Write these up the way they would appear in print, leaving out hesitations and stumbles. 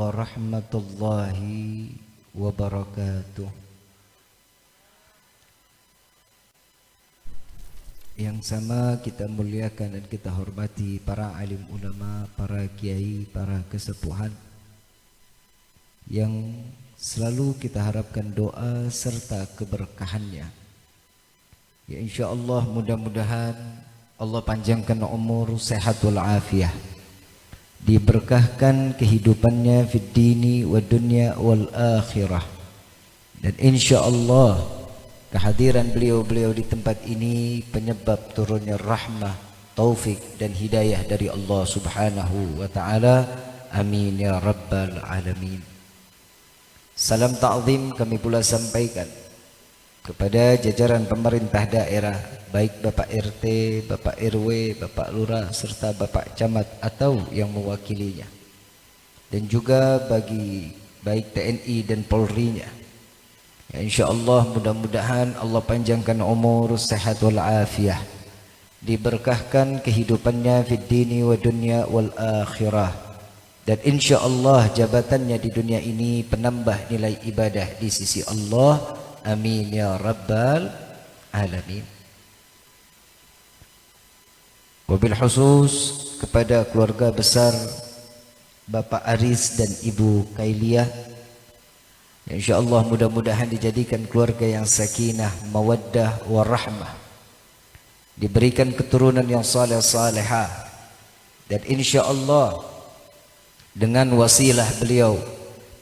warahmatullahi wabarakatuh. Yang sama kita muliakan dan kita hormati para alim ulama, para kiai, para kesepuhan yang selalu kita harapkan doa serta keberkahannya. Ya insyaallah mudah-mudahan Allah panjangkan umur, sehat wal afiah, diberkahkan kehidupannya fid dini wa dunya wal akhirah, dan insyaallah kehadiran beliau-beliau di tempat ini penyebab turunnya rahmah, taufik dan hidayah dari Allah Subhanahu wa taala. Amin ya rabbal alamin. Salam ta'zim kami pula sampaikan kepada jajaran pemerintah daerah, baik Bapak RT, Bapak RW, Bapak Lurah serta Bapak Camat atau yang mewakilinya, dan juga bagi baik TNI dan Polri-nya. Ya, insyaallah mudah-mudahan Allah panjangkan umur, sehat wal afiah, diberkahkan kehidupannya fid dini wa dunya wal akhirah, dan insyaallah jabatannya di dunia ini penambah nilai ibadah di sisi Allah. Amin ya rabbal alamin. Wabil khusus kepada keluarga besar Bapak Aris dan Ibu Kailiah, insyaallah mudah-mudahan dijadikan keluarga yang sakinah, mawaddah, warahmah, diberikan keturunan yang saleh salehah, dan insyaallah dengan wasilah beliau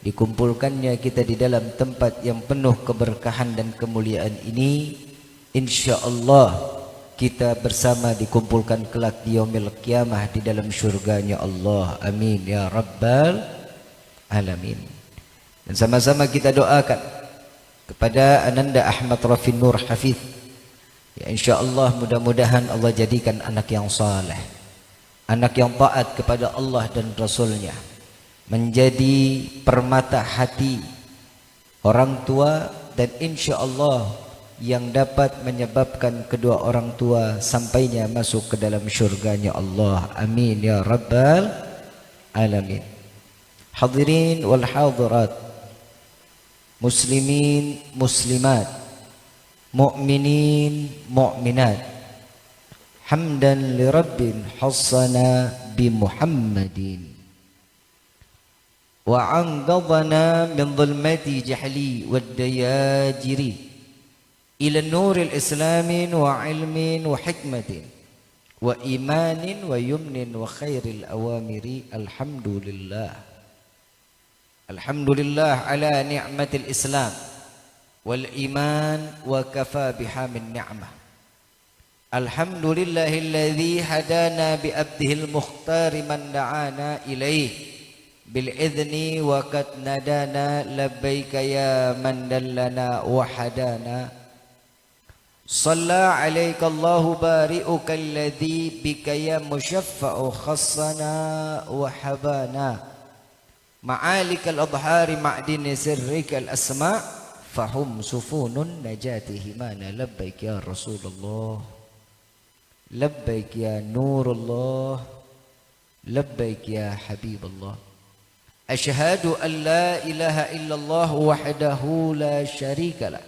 dikumpulkannya kita di dalam tempat yang penuh keberkahan dan kemuliaan ini. InsyaAllah kita bersama dikumpulkan kelak di yaumil qiyamah di dalam syurganya Allah. Amin ya rabbal alamin. Dan sama-sama kita doakan kepada Ananda Ahmad Rafi Nur Hafidh, ya insyaallah mudah-mudahan Allah jadikan anak yang saleh, anak yang taat kepada Allah dan Rasulnya, menjadi permata hati orang tua, dan insyaallah yang dapat menyebabkan kedua orang tua sampainya masuk ke dalam syurganya Allah. Amin ya rabbal alamin. Hadirin wal hadirat, muslimin muslimat, mu'minin mu'minat, hamdan li rabbin hassana bi Muhammadin وعنقذنا من ظلمات جهل والدياجر إلى النور الإسلام وعلم وحكمة وإيمان ويمن وخير الأوامر. الحمد لله، الحمد لله على نعمة الإسلام والإيمان وكفى بها من نعمة. الحمد لله الذي هدانا بأبده المختار من دعانا إليه بالإذن وقد ندانا لبيك يا من دلنا وحدانا. صلى عليك الله بارئك الذي بك يا مشفع خصنا وحبانا. معالك الأظهار معدن سرك الأسماء فهم سفون النجاة همانا. لبيك يا رسول الله، لبيك يا نور الله، لبيك يا حبيب الله. أشهد أن لا إله إلا الله وحده لا شريك له،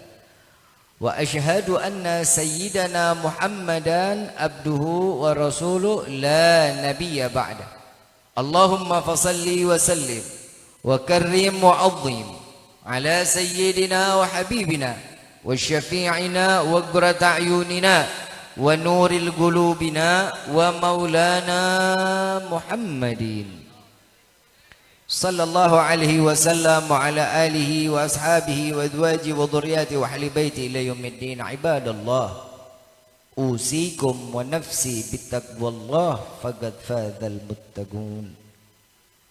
وأشهد أن سيدنا محمدا عبده ورسوله لا نبي بعده. اللهم فصل وسلم وكرم وعظم على سيدنا وحبيبنا وشفيعنا وقرة أعيننا ونور قلوبنا ومولانا محمد صلى الله عليه وسلم وعلى آله وأصحابه وأزواجه وذرياته وأهل بيته إلى يوم الدين. عباد الله، أوصيكم ونفسي بتقوى الله فقد فاز المتقون.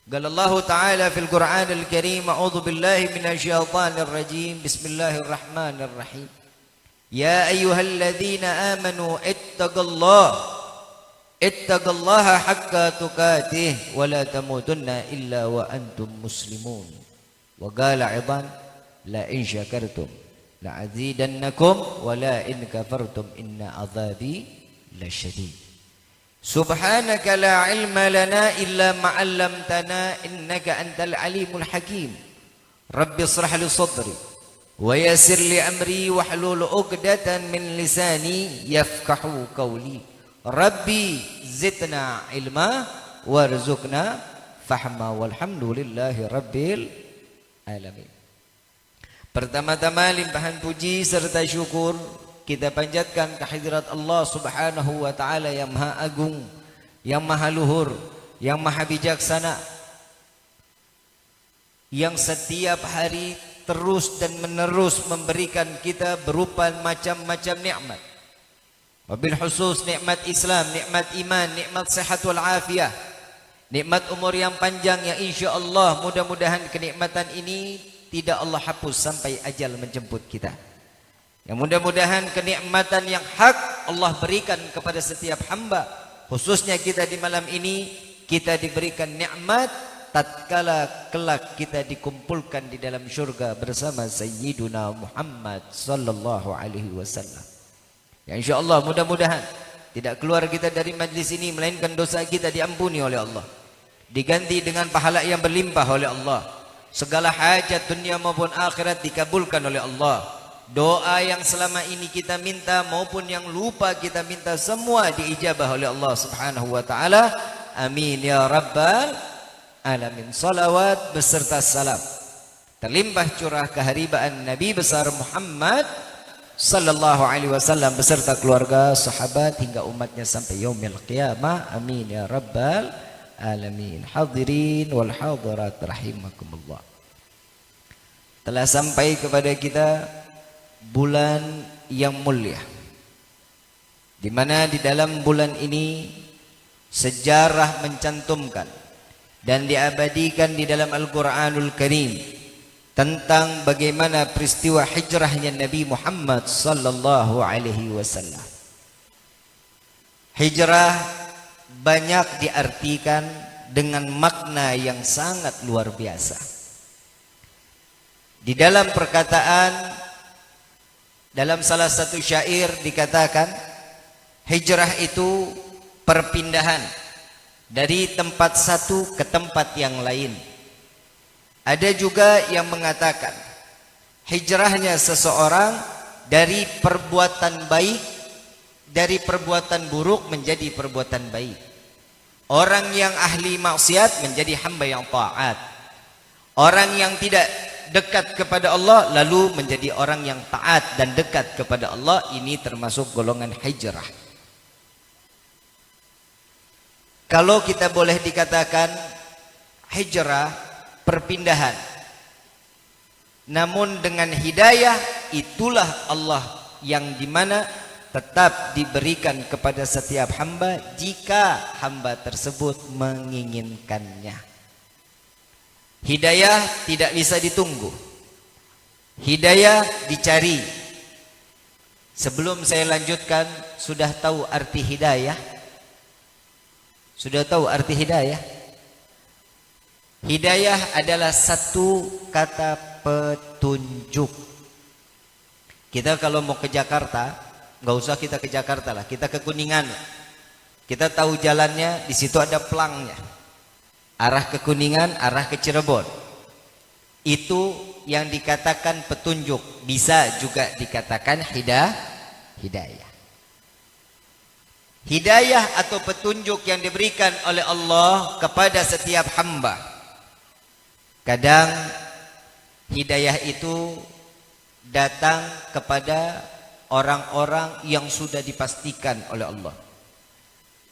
قال الله تعالى في القرآن الكريم: أعوذ بالله من الشيطان الرجيم، بسم الله الرحمن الرحيم. يا أيها الذين آمنوا اتقوا الله حق تقاته ولا تموتن إلا وأنتم مسلمون. وقال أيضا: لئن شكرتم لأزيدنكم ولئن كفرتم إن عذابي lasyadid. Subhanaka la ilma lana illa ma 'allamtana innaka antal alimul hakim. Rabbi ishrah li sadri wa yassir li amri wahlul 'uqdatan min lisani yafqahu qawli. Rabbi zidna ilma warzuqna fahma walhamdulillahi rabbil alamin. Pertama-tama limpahan puji serta syukur kita panjatkan kehadirat Allah Subhanahu wa taala yang Maha Agung, yang Maha Luhur, yang Maha Bijaksana, yang setiap hari terus dan menerus memberikan kita berupa macam-macam nikmat. Wabil khusus nikmat Islam, nikmat iman, nikmat sehat wal afiah, nikmat umur yang panjang yang insyaallah mudah-mudahan kenikmatan ini tidak Allah hapus sampai ajal menjemput kita. Yang mudah-mudahan kenikmatan yang hak Allah berikan kepada setiap hamba, khususnya kita di malam ini, kita diberikan nikmat tatkala kelak kita dikumpulkan di dalam syurga bersama Sayyiduna Muhammad sallallahu alaihi wasallam. Ya insyaallah mudah-mudahan tidak keluar kita dari majlis ini melainkan dosa kita diampuni oleh Allah, diganti dengan pahala yang berlimpah oleh Allah, segala hajat dunia maupun akhirat dikabulkan oleh Allah. Doa yang selama ini kita minta maupun yang lupa kita minta semua diijabah oleh Allah Subhanahu wa taala. Amin ya rabbal alamin. Salawat beserta salam terlimpah curah keharibaan Nabi besar Muhammad sallallahu alaihi wasallam beserta keluarga, sahabat hingga umatnya sampai yaumil qiyamah. Amin ya rabbal alamin. Hadirin wal hadirat rahimakumullah. Telah sampai kepada kita bulan yang mulia, di mana di dalam bulan ini sejarah mencantumkan dan diabadikan di dalam Al-Quranul Karim tentang bagaimana peristiwa hijrahnya Nabi Muhammad sallallahu alaihi wasallam. Hijrah banyak diartikan dengan makna yang sangat luar biasa. Di dalam perkataan, dalam salah satu syair dikatakan hijrah itu perpindahan dari tempat satu ke tempat yang lain. Ada juga yang mengatakan hijrahnya seseorang dari perbuatan baik, dari perbuatan buruk menjadi perbuatan baik. Orang yang ahli maksiat menjadi hamba yang taat. Orang yang tidak dekat kepada Allah lalu menjadi orang yang taat dan dekat kepada Allah. Ini termasuk golongan hijrah. Kalau kita boleh dikatakan hijrah perpindahan, namun dengan hidayah, itulah Allah yang dimana tetap diberikan kepada setiap hamba jika hamba tersebut menginginkannya. Hidayah tidak bisa ditunggu. Hidayah dicari. Sebelum saya lanjutkan, sudah tahu arti hidayah? Sudah tahu arti hidayah? Hidayah adalah satu kata petunjuk. Kita kalau mau ke Jakarta, nggak usah kita ke Jakarta lah, kita ke Kuningan. Kita tahu jalannya, di situ ada pelangnya. Arah ke Kuningan, arah ke Cirebon. Itu yang dikatakan petunjuk. Bisa juga dikatakan hidayah. Hidayah atau petunjuk yang diberikan oleh Allah kepada setiap hamba. Kadang hidayah itu datang kepada orang-orang yang sudah dipastikan oleh Allah.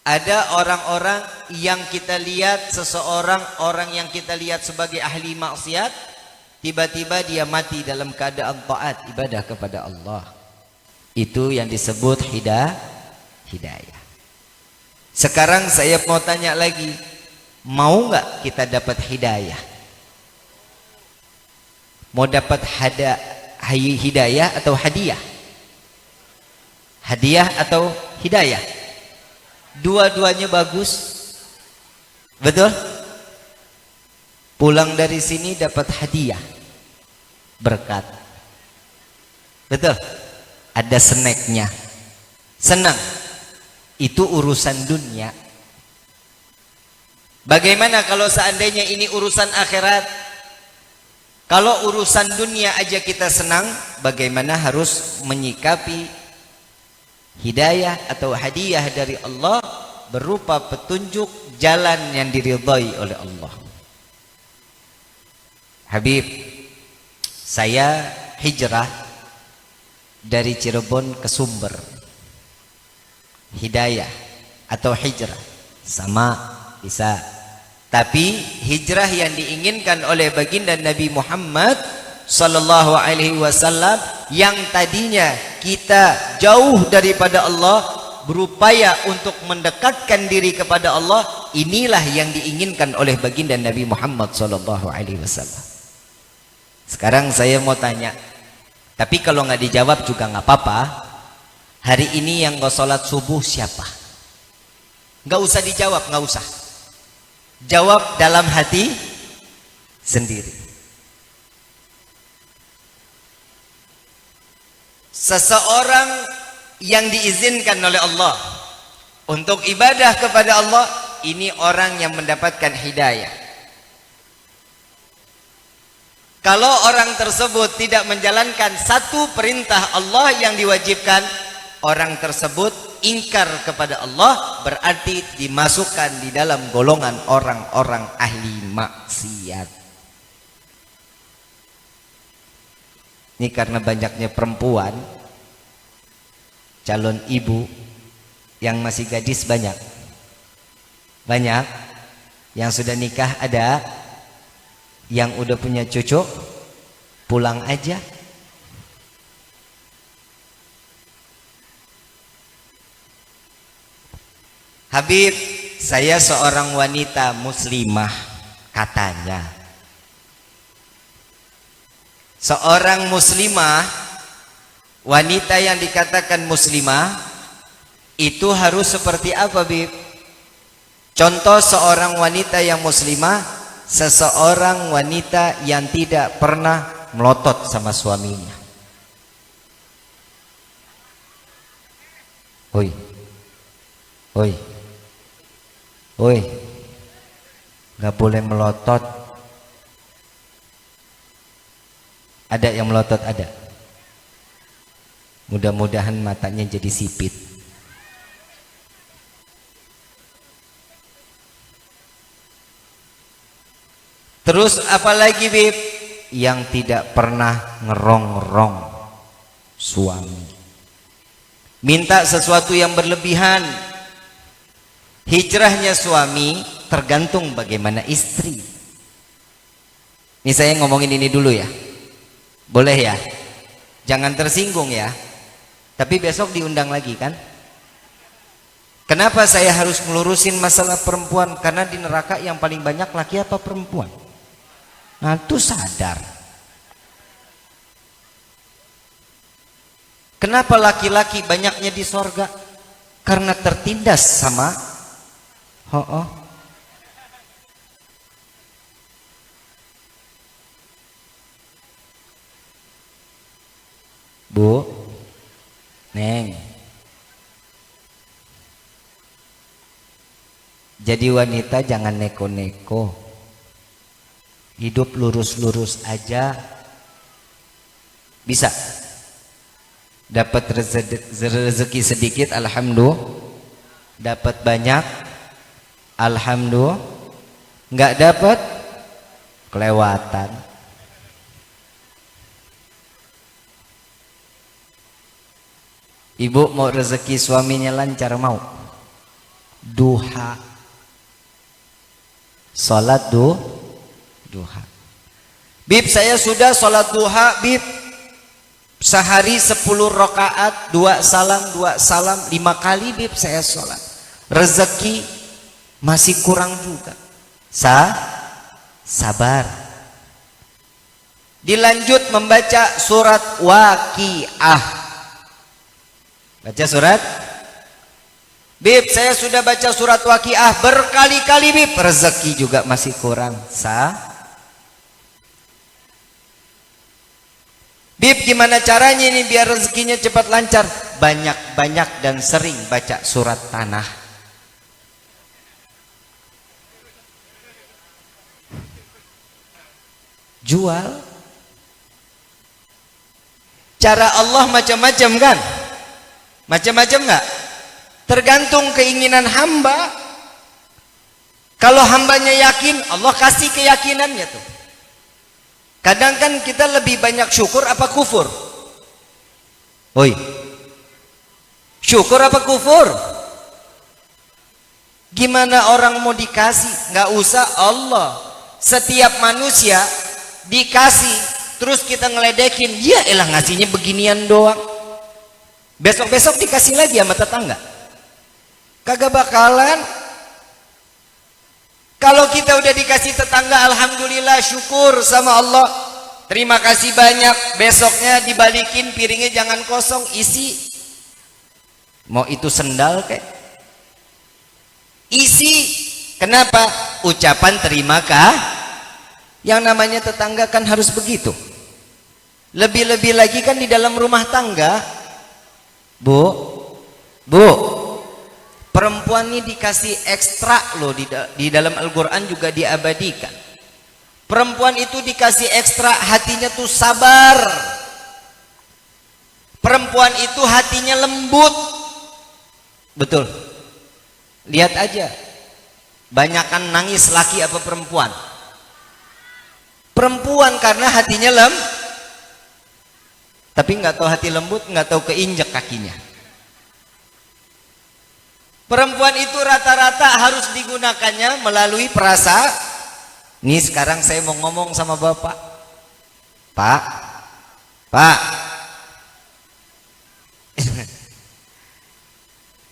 Ada orang-orang yang kita lihat, seseorang orang yang kita lihat sebagai ahli maksiat, tiba-tiba dia mati dalam keadaan taat ibadah kepada Allah. Itu yang disebut hidayah. Sekarang saya mau tanya lagi, mau nggak kita dapat hidayah? Mau dapat hidayah atau hadiah? Hadiah atau hidayah? Dua-duanya bagus. Betul? Pulang dari sini dapat hadiah, berkat. Betul? Ada snacknya. Senang. Itu urusan dunia. Bagaimana kalau seandainya ini urusan akhirat? Kalau urusan dunia aja kita senang, bagaimana harus menyikapi hidayah atau hadiah dari Allah berupa petunjuk jalan yang diridhai oleh Allah. Habib, saya hijrah dari Cirebon ke Sumber. Hidayah atau hijrah sama bisa. Tapi hijrah yang diinginkan oleh baginda Nabi Muhammad sallallahu alaihi wasallam yang tadinya kita jauh daripada Allah, berupaya untuk mendekatkan diri kepada Allah, inilah yang diinginkan oleh baginda Nabi Muhammad sallallahu alaihi wasallam. Sekarang saya mau tanya, tapi kalau nggak dijawab juga nggak apa-apa. Hari ini yang nggak sholat subuh siapa? Nggak usah dijawab, nggak usah. Jawab dalam hati sendiri. Seseorang yang diizinkan oleh Allah untuk ibadah kepada Allah, ini orang yang mendapatkan hidayah. Kalau orang tersebut tidak menjalankan satu perintah Allah yang diwajibkan, orang tersebut ingkar kepada Allah, berarti dimasukkan di dalam golongan orang-orang ahli maksiat. Ini karena banyaknya perempuan calon ibu yang masih gadis banyak. Banyak yang sudah nikah ada, yang udah punya cucu pulang aja. Habib, saya seorang wanita muslimah katanya. Seorang muslimah, wanita yang dikatakan muslimah itu harus seperti apa, Bib? Contoh seorang wanita yang muslimah, seseorang wanita yang tidak pernah melotot sama suaminya. Oi. Oi. Oi, nggak boleh melotot. Ada yang melotot, ada. Mudah-mudahan matanya jadi sipit. Terus apalagi, Bib? Yang tidak pernah ngerong-ngerong suami. Minta sesuatu yang berlebihan. Hijrahnya suami tergantung bagaimana istri. Ini saya ngomongin ini dulu ya. Boleh ya? Jangan tersinggung ya. Tapi besok diundang lagi kan? Kenapa saya harus melurusin masalah perempuan? Karena di neraka yang paling banyak laki apa perempuan? Nah, itu sadar. Kenapa laki-laki banyaknya di sorga? Karena tertindas sama Bu, Neng, jadi wanita jangan neko-neko, hidup lurus-lurus aja, bisa dapat rezeki sedikit alhamdulillah, dapat banyak alhamdulillah, nggak dapat kelewatan. Ibu mau rezeki suaminya lancar, mau duha, sholat duha. Bib, saya sudah sholat duha, Bib, sehari 10 rakaat, 2 salam 5 kali, Bib, saya sholat. Rezeki masih kurang juga. Sabar. Dilanjut membaca surat Waqiah. Baca surat. Bib, saya sudah baca surat Waqiah berkali-kali, Bib, rezeki juga masih kurang. Bib, gimana caranya ini biar rezekinya cepat lancar? Banyak-banyak dan sering baca surat Tanah. jual. Cara Allah macam-macam kan? Macam-macam nggak? Tergantung keinginan hamba. Kalau hambanya yakin, Allah kasih keyakinannya tuh. Kadang kan kita lebih banyak syukur apa kufur? Oi, syukur apa kufur? Gimana orang mau dikasih? Nggak usah Allah. Setiap manusia dikasih, terus kita ngeledekin, ya elah ngasihnya beginian doang. Besok-besok dikasih lagi sama tetangga. Kagak bakalan. Kalau kita udah dikasih tetangga, alhamdulillah, syukur sama Allah, terima kasih banyak. Besoknya dibalikin, piringnya jangan kosong, isi. Mau itu sendal kayak isi. Kenapa? Ucapan terimakah? Yang namanya tetangga kan harus begitu. Lebih-lebih lagi kan di dalam rumah tangga. Bu, perempuan ini dikasih ekstra loh, di dalam Al-Quran juga diabadikan. Perempuan itu dikasih ekstra, hatinya tuh sabar. Perempuan itu hatinya lembut. Betul. Lihat aja, banyakan nangis laki apa perempuan? Perempuan, karena hatinya tapi nggak tahu hati lembut, nggak tahu keinjek kakinya. Perempuan itu rata-rata harus digunakannya melalui perasa. Nih sekarang saya mau ngomong sama bapak. Pak.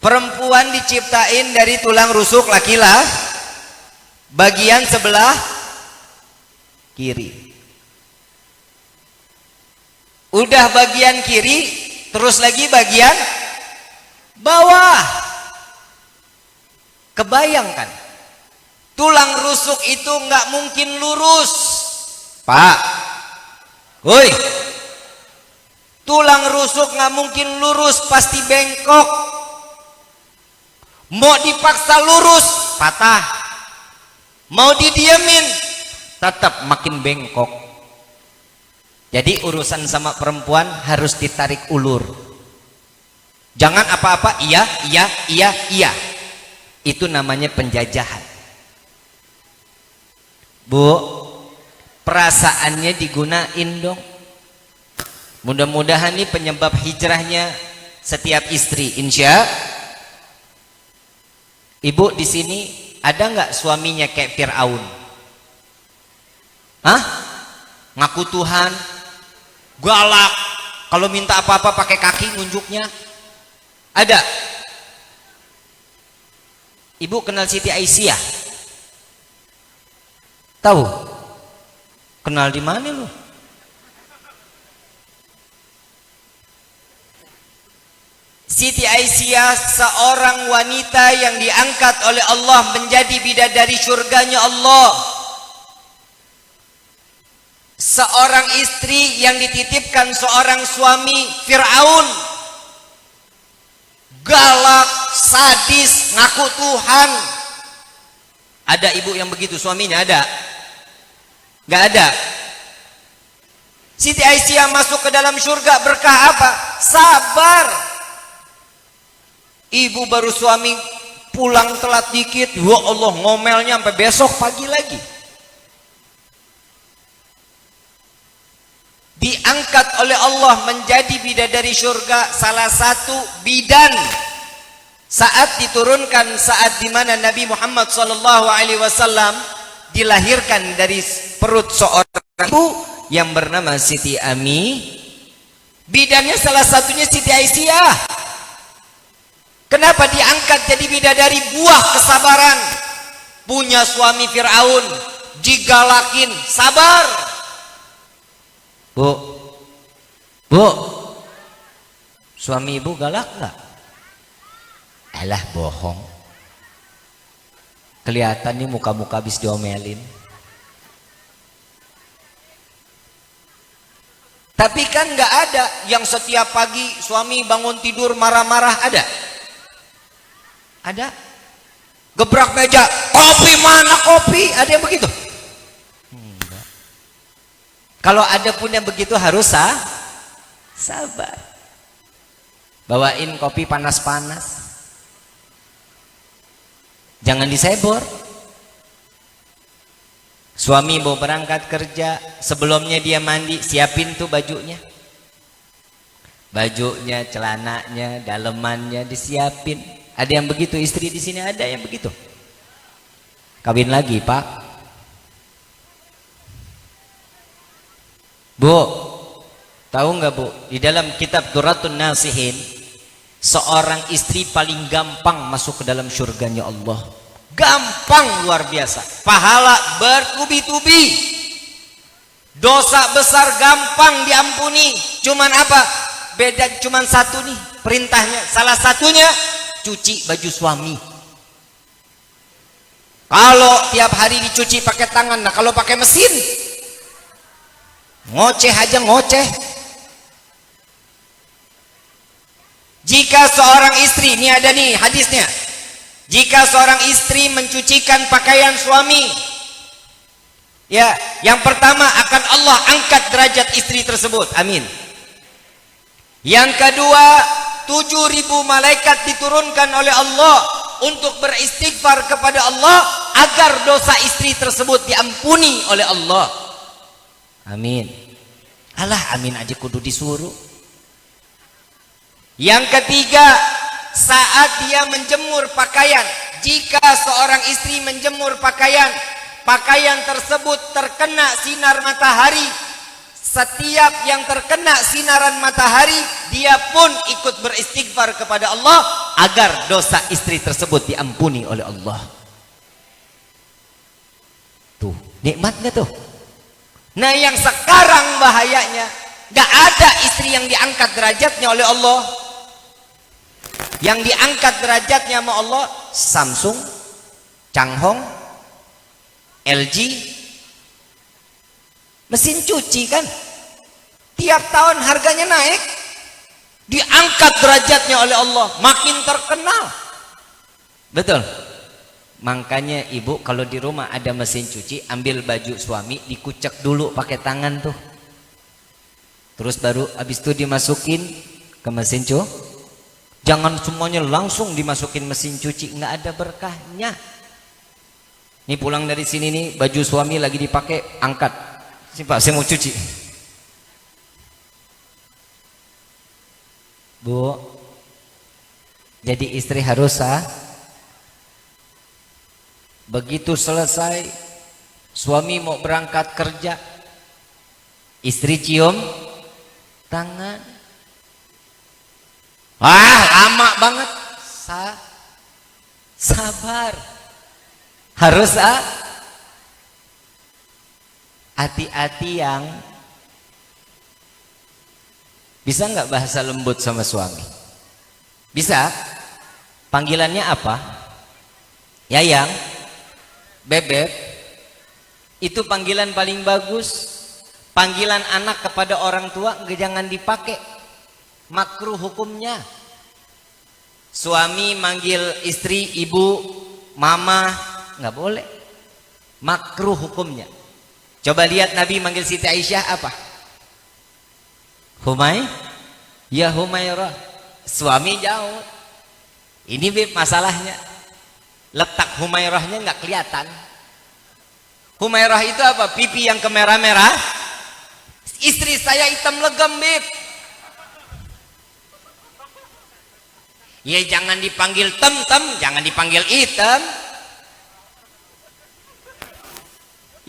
Perempuan diciptain dari tulang rusuk laki-laki bagian sebelah kiri. Udah bagian kiri, terus lagi bagian bawah. Kebayangkan, tulang rusuk itu nggak mungkin lurus, Pak. Woi, tulang rusuk nggak mungkin lurus, pasti bengkok. Mau dipaksa lurus, patah. Mau didiemin, tetap makin bengkok. Jadi urusan sama perempuan harus ditarik ulur. Jangan apa-apa iya. Itu namanya penjajahan. Bu, perasaannya digunain dong. Mudah-mudahan ini penyebab hijrahnya setiap istri, insya. Ibu di sini ada nggak suaminya kayak Fir'aun? Hah? Ngaku Tuhan, galak, kalau minta apa-apa pakai kaki nunjuknya. Ada? Ibu kenal Siti Aisyah? Tahu? Kenal di mana lu? Siti Aisyah seorang wanita yang diangkat oleh Allah menjadi bidadari surganya Allah. Seorang istri yang dititipkan seorang suami Fir'aun, galak, sadis, ngaku Tuhan. Ada ibu yang begitu suaminya? Ada? Gak ada. Siti Aisyah masuk ke dalam surga berkah apa? Sabar. Ibu baru suami pulang telat dikit, ya Allah, ngomelnya sampai besok pagi lagi. Diangkat oleh Allah menjadi bidadari surga, salah satu bidan saat diturunkan, saat dimana Nabi Muhammad SAW dilahirkan dari perut seorang ibu yang bernama Siti Ami. Bidannya salah satunya Siti Aisyah. Kenapa diangkat jadi bidadari? Buah kesabaran. Punya suami Fir'aun, digalakin, sabar. Bu, suami ibu galak nggak? Alah, bohong. Kelihatan nih muka-muka habis diomelin. Tapi kan nggak ada yang setiap pagi suami bangun tidur marah-marah, ada? Ada? Gebrak meja, kopi mana kopi? Ada yang begitu? Enggak. Kalau ada pun yang begitu harus sabar. Bawain kopi panas-panas, jangan disebor. Suami mau berangkat kerja, sebelumnya dia mandi, siapin tuh bajunya, celananya, dalemannya disiapin. Ada yang begitu istri di sini, ada yang begitu. Kawin lagi Pak, Bu, tahu nggak Bu, di dalam kitab Duratun Nasihin, seorang istri paling gampang masuk ke dalam surganya Allah. Gampang luar biasa, pahala bertubi-tubi, dosa besar gampang diampuni. Cuman apa? Beda cuman satu nih perintahnya. Salah satunya cuci baju suami. Kalau tiap hari dicuci pakai tangan, nah kalau pakai mesin ngoceh aja ngoceh. Jika seorang istri, ini ada nih hadisnya, jika seorang istri mencucikan pakaian suami, ya, yang pertama akan Allah angkat derajat istri tersebut, amin. Yang kedua, 7.000 malaikat diturunkan oleh Allah untuk beristighfar kepada Allah agar dosa istri tersebut diampuni oleh Allah, amin. Alah, amin aja kudu disuruh. Yang ketiga, saat dia menjemur pakaian, jika seorang istri menjemur pakaian, pakaian tersebut terkena sinar matahari, setiap yang terkena sinaran matahari, dia pun ikut beristighfar kepada Allah agar dosa istri tersebut diampuni oleh Allah. Tuh, nikmatnya tuh. Nah, yang sekarang bahayanya, gak ada istri yang diangkat derajatnya oleh Allah. Yang diangkat derajatnya sama Allah Samsung, Changhong, LG, mesin cuci kan, tiap tahun harganya naik, diangkat derajatnya oleh Allah, makin terkenal. Betul. Makanya ibu kalau di rumah ada mesin cuci, ambil baju suami dikucek dulu pakai tangan tuh, terus baru habis itu dimasukin ke mesin cuci. Jangan semuanya langsung dimasukin mesin cuci, nggak ada berkahnya. Ini pulang dari sini nih, baju suami lagi dipakai, angkat. Sini Pak, saya mau cuci. Bu, jadi istri harus begitu selesai, suami mau berangkat kerja, istri cium tangan. Wah, lama banget. Sabar. Harus hati-hati yang bisa nggak bahasa lembut sama suami? Bisa? Panggilannya apa? Yayang, bebek. Itu panggilan paling bagus. Panggilan anak kepada orang tua jangan dipakai. Makruh hukumnya. Suami manggil istri ibu, mama, nggak boleh. Makruh hukumnya. Coba lihat Nabi manggil Siti Aisyah apa? Humay, ya Humairah. Suami jauh. Ini bib masalahnya. Letak Humairahnya nggak kelihatan. Humairah itu apa? Pipi yang kemerah-merah. Istri saya hitam legam bib. Ya jangan dipanggil tem-tem, jangan dipanggil item.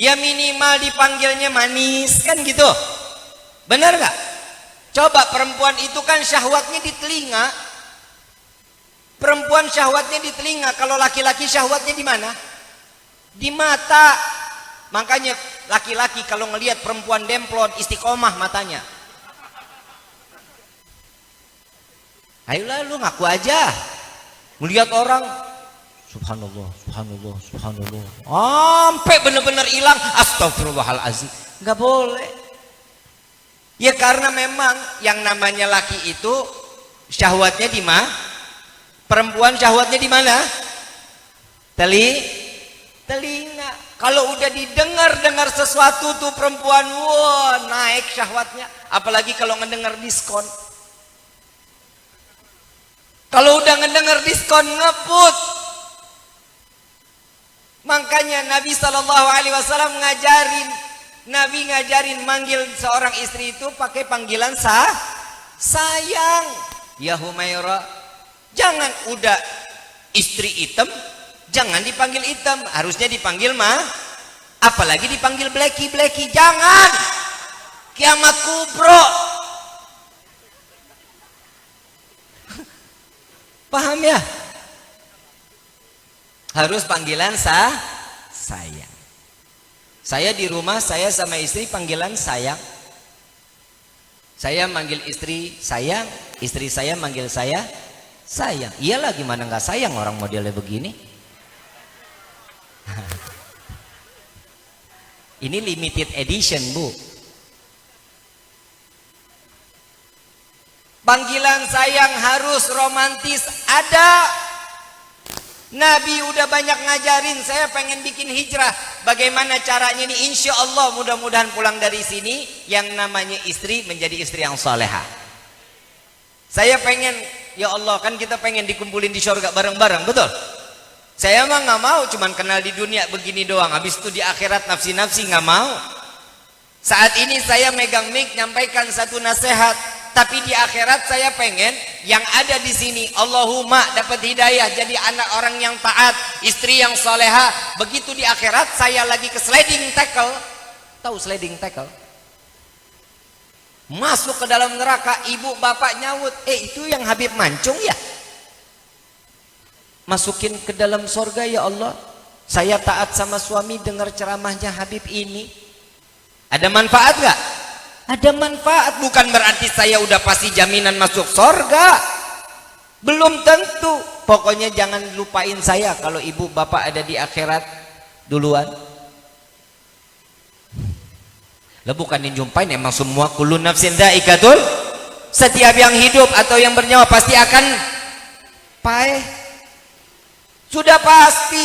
Ya minimal dipanggilnya manis, kan gitu. Benar gak? Coba perempuan itu kan syahwatnya di telinga. Perempuan syahwatnya di telinga, kalau laki-laki syahwatnya di mana? Di mata. Makanya laki-laki kalau ngelihat perempuan demplon, istiqomah matanya. Ayolah lu ngaku aja. Melihat orang, subhanallah, subhanallah, subhanallah, sampai benar-benar hilang, astagfirullahalazim. Nggak boleh. Ya karena memang yang namanya laki itu syahwatnya di mana? Perempuan syahwatnya di mana? telinga. Kalau udah didengar sesuatu tuh perempuan, wah naik syahwatnya. Apalagi kalau ngedengar diskon. Kalau udah ngedengar diskon ngebut. Makanya Nabi SAW ngajarin manggil seorang istri itu pakai panggilan sayang. Ya Humaira, jangan udah istri hitam, jangan dipanggil hitam, harusnya dipanggil apalagi dipanggil bleki, jangan. Kiamat kubro. Paham ya? Harus panggilan sayang. Saya di rumah, saya sama istri panggilan sayang. Saya manggil istri sayang, istri saya manggil saya sayang. Iyalah, gimana nggak sayang orang modelnya begini. Ini limited edition, Bu. Panggilan sayang harus romantis, ada. Nabi udah banyak ngajarin. Saya pengen bikin hijrah. Bagaimana caranya ini? Insya Allah mudah-mudahan pulang dari sini yang namanya istri menjadi istri yang salehah. Saya pengen, ya Allah, kan kita pengen dikumpulin di surga bareng-bareng, betul? Saya mah nggak mau cuman kenal di dunia begini doang, habis itu di akhirat nafsi-nafsi, nggak mau. Saat ini saya megang mic nyampaikan satu nasihat, tapi di akhirat saya pengen yang ada di sini Allahumma dapat hidayah jadi anak orang yang taat, istri yang soleha. Begitu di akhirat saya lagi ke sliding tackle. Tahu sliding tackle? Masuk ke dalam neraka, ibu bapak nyaut, itu yang Habib mancung ya? Masukin ke dalam sorga, ya Allah. Saya taat sama suami, dengar ceramahnya Habib ini. Ada manfaat gak? Ada manfaat, bukan berarti saya udah pasti jaminan masuk sorga. Belum tentu. Pokoknya jangan lupain saya kalau ibu bapak ada di akhirat duluan. Lah bukan dijumpain, emang semua kullu nafsin dha'iqatul. Setiap yang hidup atau yang bernyawa pasti akan pahit. Sudah pasti.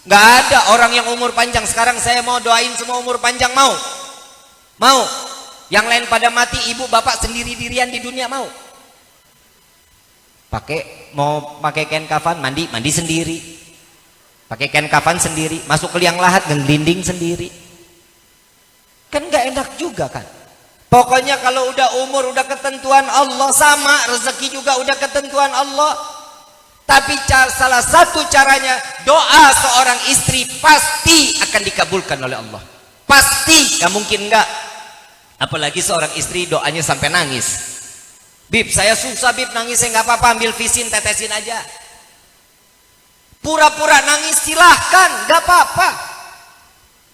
Gak ada orang yang umur panjang. Sekarang saya mau doain semua umur panjang, mau? Mau? Yang lain pada mati, ibu bapak sendiri-dirian di dunia, mau? Mau pakai kain kafan, mandi sendiri. Pakai kain kafan sendiri, masuk ke liang lahat dan gelinding sendiri. Kan gak enak juga kan? Pokoknya kalau udah umur, udah ketentuan Allah, sama rezeki juga udah ketentuan Allah. Tapi salah satu caranya, doa seorang istri pasti akan dikabulkan oleh Allah. Pasti, gak mungkin enggak. Apalagi seorang istri doanya sampai nangis. Bib, saya susah Bib, nangis saya nggak apa-apa, ambil visin, tetesin aja. Pura-pura nangis silahkan, nggak apa-apa.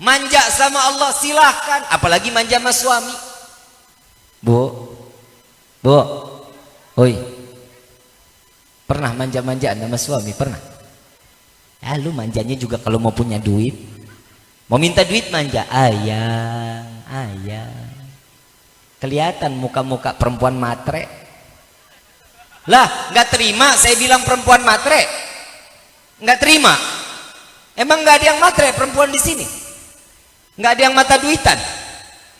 Manja sama Allah silahkan, apalagi manja sama suami. Bu, oi, pernah manja-manjaan sama suami? Pernah? Lu manjanya juga kalau mau punya duit, mau minta duit manja, ayang. Kelihatan muka-muka perempuan matre. Lah, nggak terima saya bilang perempuan matre. Nggak terima. Emang nggak ada yang matre perempuan di sini? Nggak ada yang mata duitan.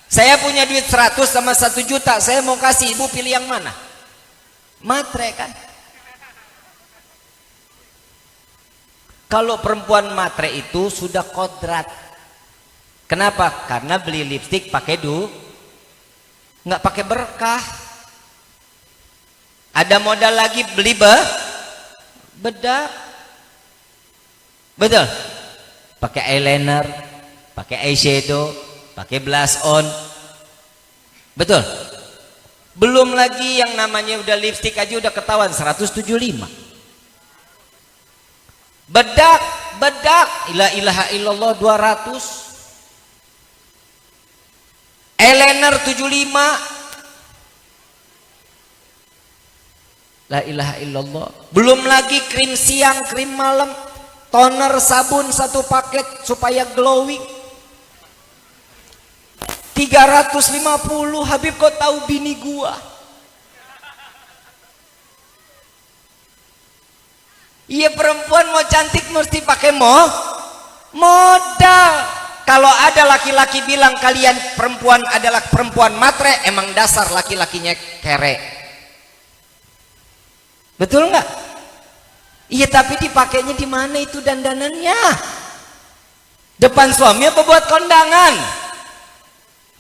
Saya punya duit 100 sama 1 juta, saya mau kasih, ibu pilih yang mana? Matre kan? Kalau perempuan matre itu sudah kodrat. Kenapa? Karena beli lipstik pakai nggak pakai berkah. Ada modal lagi beli bedak. Betul? Pakai eyeliner, pakai eyeshadow, pakai blush on. Betul? Belum lagi yang namanya udah lipstik aja udah ketahuan 175. Bedak, la ilaha illallah 200. Eyeliner 75. La ilaha illallah. Belum lagi krim siang, krim malam, toner, sabun 1 paket supaya glowing 350. Habib, kau tahu bini gua? Iya, perempuan mau cantik mesti pakai Modal. Kalau ada laki-laki bilang kalian perempuan adalah perempuan matre, emang dasar laki-lakinya kere. Betul nggak? Iya, tapi dipakainya di mana itu dandanannya? Depan suami apa buat kondangan?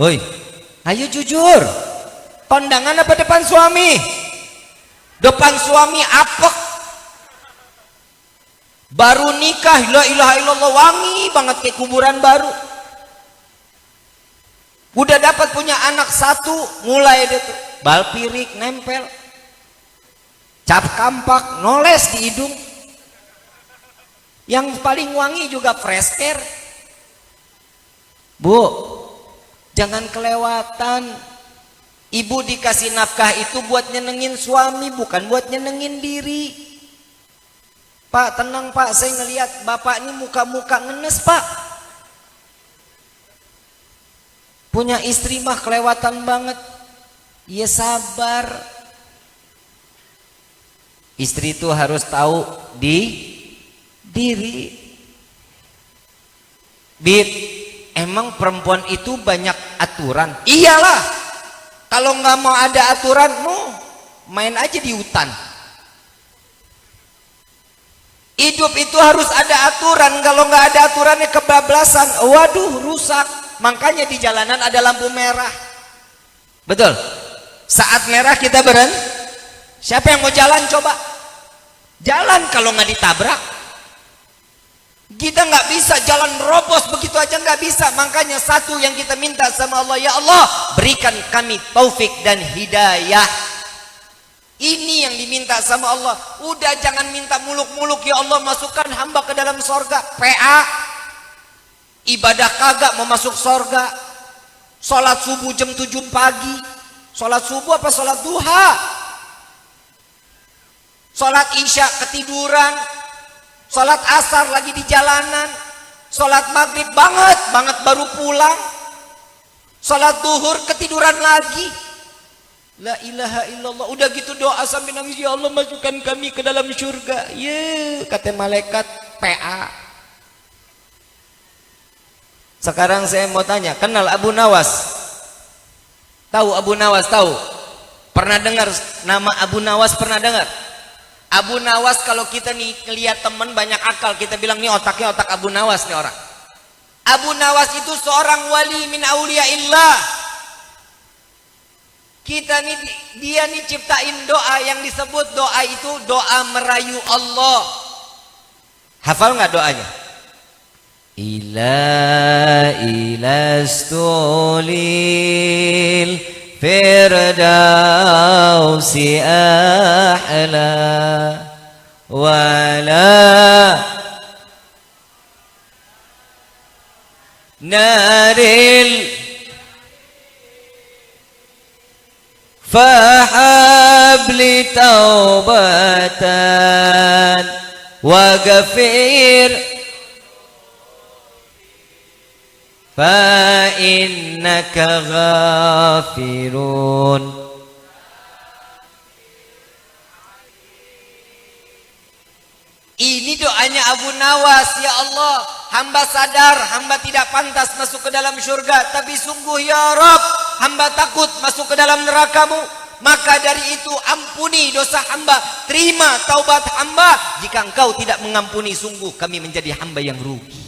Hoi, ayo jujur. Kondangan apa depan suami? Depan suami apek. Baru nikah, la ilaha illallah, wangi banget kayak kuburan baru. Udah dapat punya anak satu, mulai deh tuh bal pirik nempel, cap kampak noles di hidung. Yang paling wangi juga fresh care. Bu, jangan kelewatan. Ibu dikasih nafkah itu buat nyenengin suami, bukan buat nyenengin diri. Pak, tenang Pak, saya ngelihat Bapak ini muka-muka ngenes Pak. Punya istri mah kelewatan banget. Ya sabar. Istri itu harus tahu diri. Bib, emang perempuan itu banyak aturan? Iyalah. Kalau nggak mau ada aturan, main aja di hutan. Hidup itu harus ada aturan. Kalau nggak ada aturannya kebablasan, waduh rusak. Makanya di jalanan ada lampu merah. Betul. Saat merah kita berhenti. Siapa yang mau jalan coba? Jalan kalau nggak ditabrak. Kita nggak bisa jalan robos begitu aja, nggak bisa. Makanya satu yang kita minta sama Allah, ya Allah berikan kami taufik dan hidayah. Ini yang diminta sama Allah. Udah jangan minta muluk-muluk, ya Allah masukkan hamba ke dalam sorga. PA ibadah kagak mau masuk sorga. Sholat subuh jam 7 pagi. Sholat subuh apa sholat duha? Sholat isya ketiduran. Sholat asar lagi di jalanan. Sholat maghrib banget baru pulang. Sholat duhur ketiduran lagi. La ilaha illallah. Udah gitu doa sampai nangis, ya Allah masukkan kami ke dalam surga. Ye, kata malaikat PA. Sekarang saya mau tanya, kenal Abu Nawas? Tahu Abu Nawas? Tahu? Pernah dengar nama Abu Nawas? Pernah dengar? Abu Nawas, kalau kita nih ngelihat teman banyak akal, kita bilang nih otaknya otak Abu Nawas nih orang. Abu Nawas itu seorang wali min auliyaillah. Kita nih, dia nih ciptain doa yang disebut doa itu doa merayu Allah. Hafal nggak doanya? Ilastulil firdausi a'la wala naril fahabli taubatan wa ghafir fa innaka ghafirun. Ini doanya Abu Nawas. Ya Allah, hamba sadar hamba tidak pantas masuk ke dalam surga, tapi sungguh ya Rabb, hamba takut masuk ke dalam neraka-Mu. Maka dari itu ampuni dosa hamba, terima taubat hamba. Jika Engkau tidak mengampuni, sungguh kami menjadi hamba yang rugi.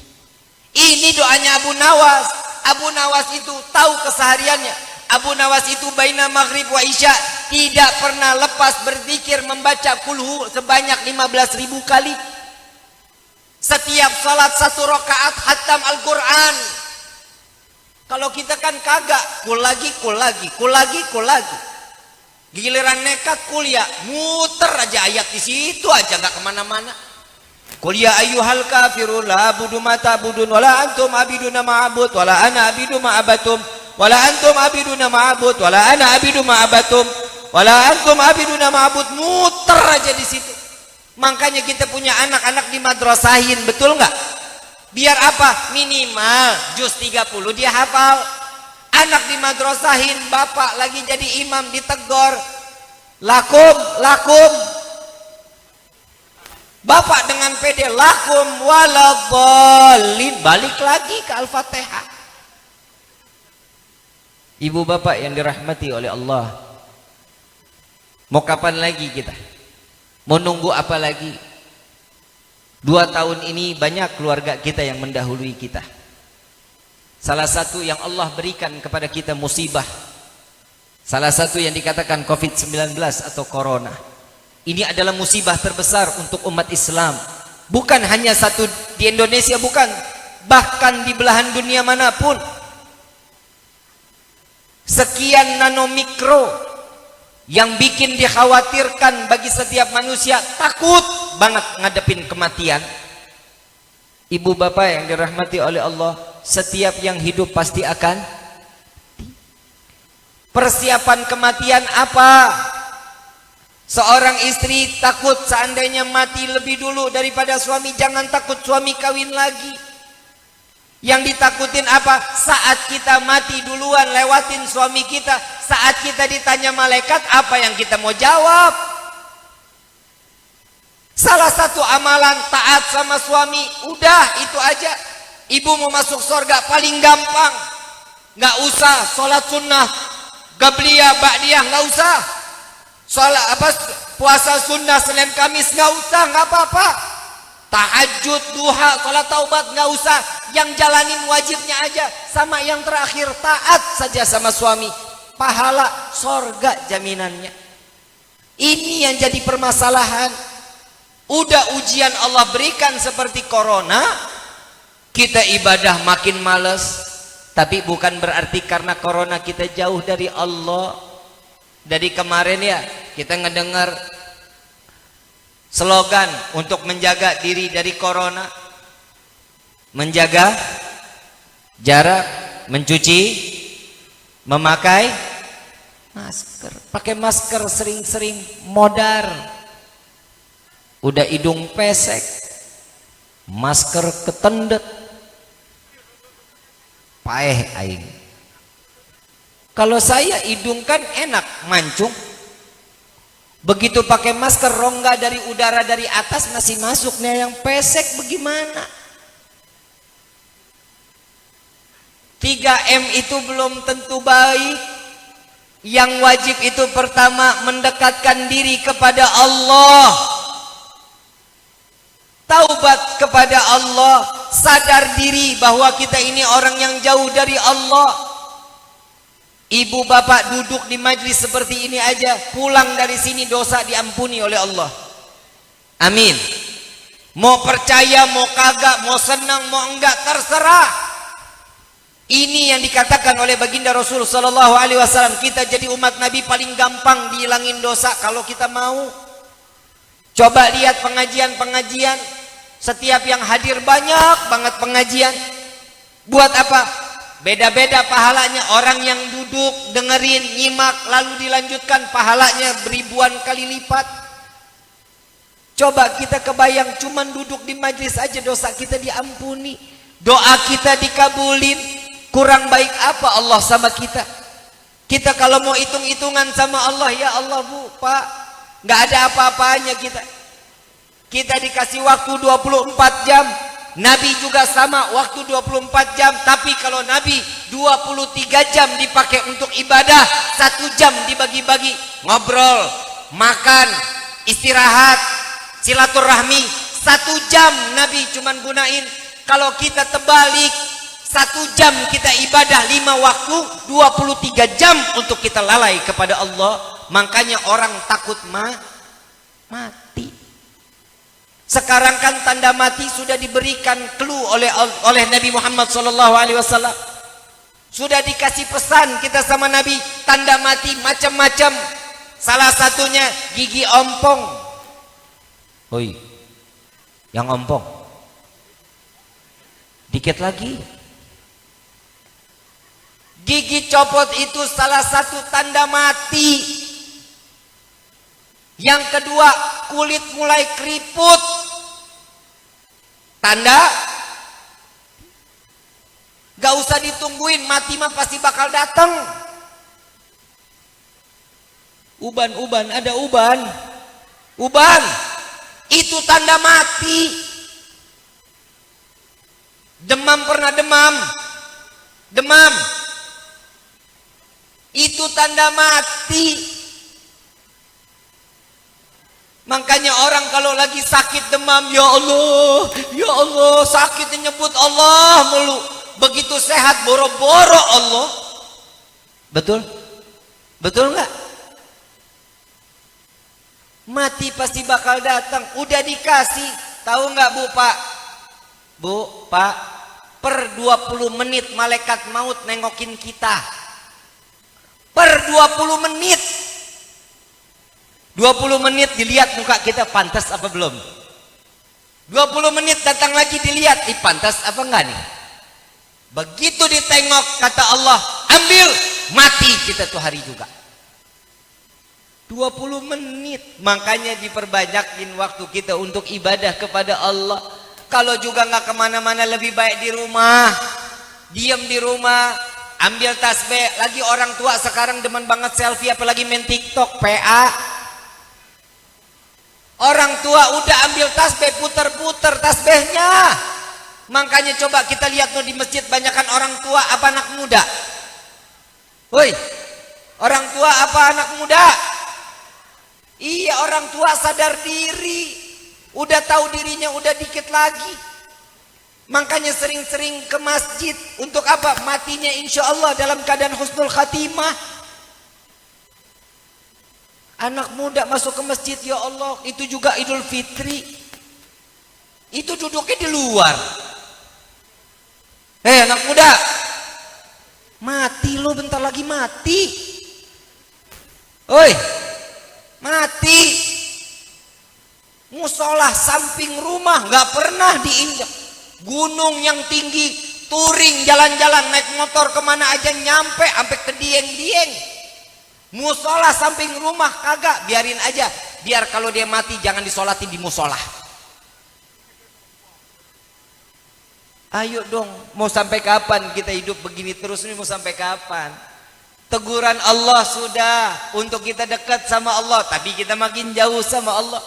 Ini doanya Abu Nawas. Abu Nawas itu tahu kesehariannya. Abu Nawas itu baina maghrib wa isya tidak pernah lepas berzikir membaca kulhu sebanyak 15.000 kali. Setiap salat 1 rakaat khatam Al-Quran. Kalau kita kan kagak, kul lagi. Giliran nekat kuliah, muter aja ayat di situ aja, nggak kemana-mana. Qul ya ayyuhal kafirun la abudu ma ta'budun wala antum abiduna ma'abud wala ana abidu ma'abatum wala antum abiduna ma'abud wala ana abidu ma'abatum wala antum abiduna ma'abud. Muter aja di situ. Makanya kita punya anak-anak di madrasahin, betul nggak? Biar apa? Minimal juz 30 dia hafal. Anak di madrasahin, bapak lagi jadi imam ditegur, lakum Bapak dengan pede lakum waladhdallin, balik lagi ke Al-Fatihah. Ibu bapak yang dirahmati oleh Allah, mau kapan lagi kita? Mau nunggu apa lagi? 2 tahun ini banyak keluarga kita yang mendahului kita. Salah satu yang Allah berikan kepada kita musibah, salah satu yang dikatakan COVID-19 atau Corona. Ini adalah musibah terbesar untuk umat Islam. Bukan hanya satu di Indonesia, bukan. Bahkan di belahan dunia manapun. Sekian nanomikro yang bikin dikhawatirkan bagi setiap manusia, takut banget ngadepin kematian. Ibu bapak yang dirahmati oleh Allah, setiap yang hidup pasti akan. Persiapan kematian apa? Seorang istri takut seandainya mati lebih dulu daripada suami, jangan takut suami kawin lagi. Yang ditakutin apa? Saat kita mati duluan lewatin suami kita, saat kita ditanya malaikat, apa yang kita mau jawab? Salah satu amalan taat sama suami, udah itu aja. Ibu mau masuk surga paling gampang, nggak usah sholat sunnah, gabliyah, ba'diyah, nggak usah. Sholat apa? Puasa sunnah Senin Kamis nggak usah, nggak apa-apa. Tahajud, duha, sholat taubat nggak usah. Yang jalanin wajibnya aja. Sama yang terakhir taat saja sama suami. Pahala sorga jaminannya. Ini yang jadi permasalahan. Udah ujian Allah berikan seperti corona, kita ibadah makin males. Tapi bukan berarti karena corona kita jauh dari Allah. Dari kemarin ya kita ngedengar slogan untuk menjaga diri dari corona, menjaga jarak, mencuci, memakai masker. Pakai masker sering-sering, modar. Udah hidung pesek, masker ketendet, paeh aing. Kalau saya hidung kan enak, mancung. Begitu pakai masker, rongga dari udara dari atas masih masuk. Nih yang pesek bagaimana? 3M itu belum tentu baik. Yang wajib itu pertama mendekatkan diri kepada Allah, taubat kepada Allah, sadar diri bahwa kita ini orang yang jauh dari Allah. Ibu bapak duduk di majlis seperti ini aja, pulang dari sini dosa diampuni oleh Allah. Amin. Mau percaya, mau kagak, mau senang, mau enggak, terserah. Ini yang dikatakan oleh baginda Rasul sallallahu alaihi wasallam, kita jadi umat Nabi paling gampang dihilangin dosa kalau kita mau. Coba lihat pengajian-pengajian, setiap yang hadir banyak banget pengajian. Buat apa? Beda-beda pahalanya. Orang yang duduk, dengerin, nyimak, lalu dilanjutkan, pahalanya beribuan kali lipat. Coba kita kebayang, cuman duduk di majlis aja dosa kita diampuni, doa kita dikabulin. Kurang baik apa Allah sama kita? Kita kalau mau hitung-hitungan sama Allah, ya Allah bu, pak, nggak ada apa-apanya kita. Kita dikasih waktu 24 jam. Nabi juga sama, waktu 24 jam. Tapi kalau Nabi 23 jam dipakai untuk ibadah, 1 jam dibagi-bagi ngobrol, makan, istirahat, silaturahmi. 1 jam Nabi cuman gunain. Kalau kita terbalik, 1 jam kita ibadah 5 waktu, 23 jam untuk kita lalai kepada Allah. Makanya orang takut mati. Sekarang kan tanda mati sudah diberikan clue oleh Nabi Muhammad SAW. Sudah dikasih pesan kita sama Nabi, tanda mati macam-macam. Salah satunya gigi ompong. Hoi, yang ompong. Dikit lagi. Gigi copot itu salah satu tanda mati. Yang kedua, kulit mulai keriput. Tanda gak usah ditungguin, mati mah pasti bakal datang. Uban, ada uban. Itu tanda mati. Demam, pernah demam? Demam. Itu tanda mati. Makanya orang kalau lagi sakit demam, ya Allah, sakit nyebut Allah mulu. Begitu sehat boro-boro Allah. Betul? Betul nggak? Mati pasti bakal datang. Udah dikasih. Tahu nggak Bu, Pak? Bu, Pak, per 20 menit malaikat maut nengokin kita. Per 20 menit. 20 menit dilihat muka kita pantas apa belum. 20 menit datang lagi dilihat, pantas apa enggak nih. Begitu ditengok kata Allah, ambil, mati kita tuh hari juga. 20 menit. Makanya diperbanyakin waktu kita untuk ibadah kepada Allah. Kalau juga nggak kemana-mana, lebih baik di rumah. Diam di rumah, ambil tasbih. Lagi orang tua sekarang demen banget selfie, apalagi main TikTok, PA. Orang tua udah ambil tasbih, puter-puter tasbihnya. Makanya coba kita lihat di masjid, banyakan orang tua apa anak muda? Woi, orang tua apa anak muda? Iya, orang tua sadar diri, udah tahu dirinya udah dikit lagi. Makanya sering-sering ke masjid. Untuk apa? Matinya insya Allah dalam keadaan husnul khatimah. Anak muda masuk ke masjid, ya Allah, itu juga Idul Fitri. Itu duduknya di luar. Anak muda, mati lo, bentar lagi mati. Oi, mati. Musola samping rumah nggak pernah diinjak. Gunung yang tinggi, touring jalan-jalan naik motor kemana aja nyampe, sampai ke Dieng-Dieng. Musola samping rumah kagak, biarin aja. Biar kalau dia mati jangan disolatin di musola. Ayo dong, mau sampai kapan kita hidup begini terus nih, mau sampai kapan? Teguran Allah sudah untuk kita dekat sama Allah, tapi kita makin jauh sama Allah.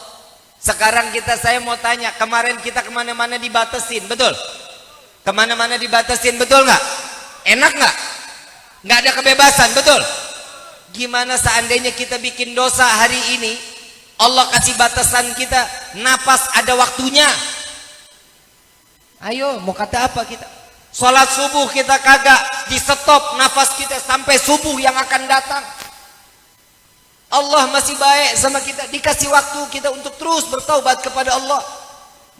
Sekarang saya mau tanya, kemarin kita kemana-mana dibatasin, betul? Kemana-mana dibatasin, betul nggak? Enak nggak? Nggak ada kebebasan, betul? Gimana seandainya kita bikin dosa hari ini, Allah kasih batasan kita, napas ada waktunya. Ayo, mau kata apa kita? Sholat subuh kita kagak, di stop nafas kita sampai subuh yang akan datang. Allah masih baik sama kita, dikasih waktu kita untuk terus bertaubat kepada Allah.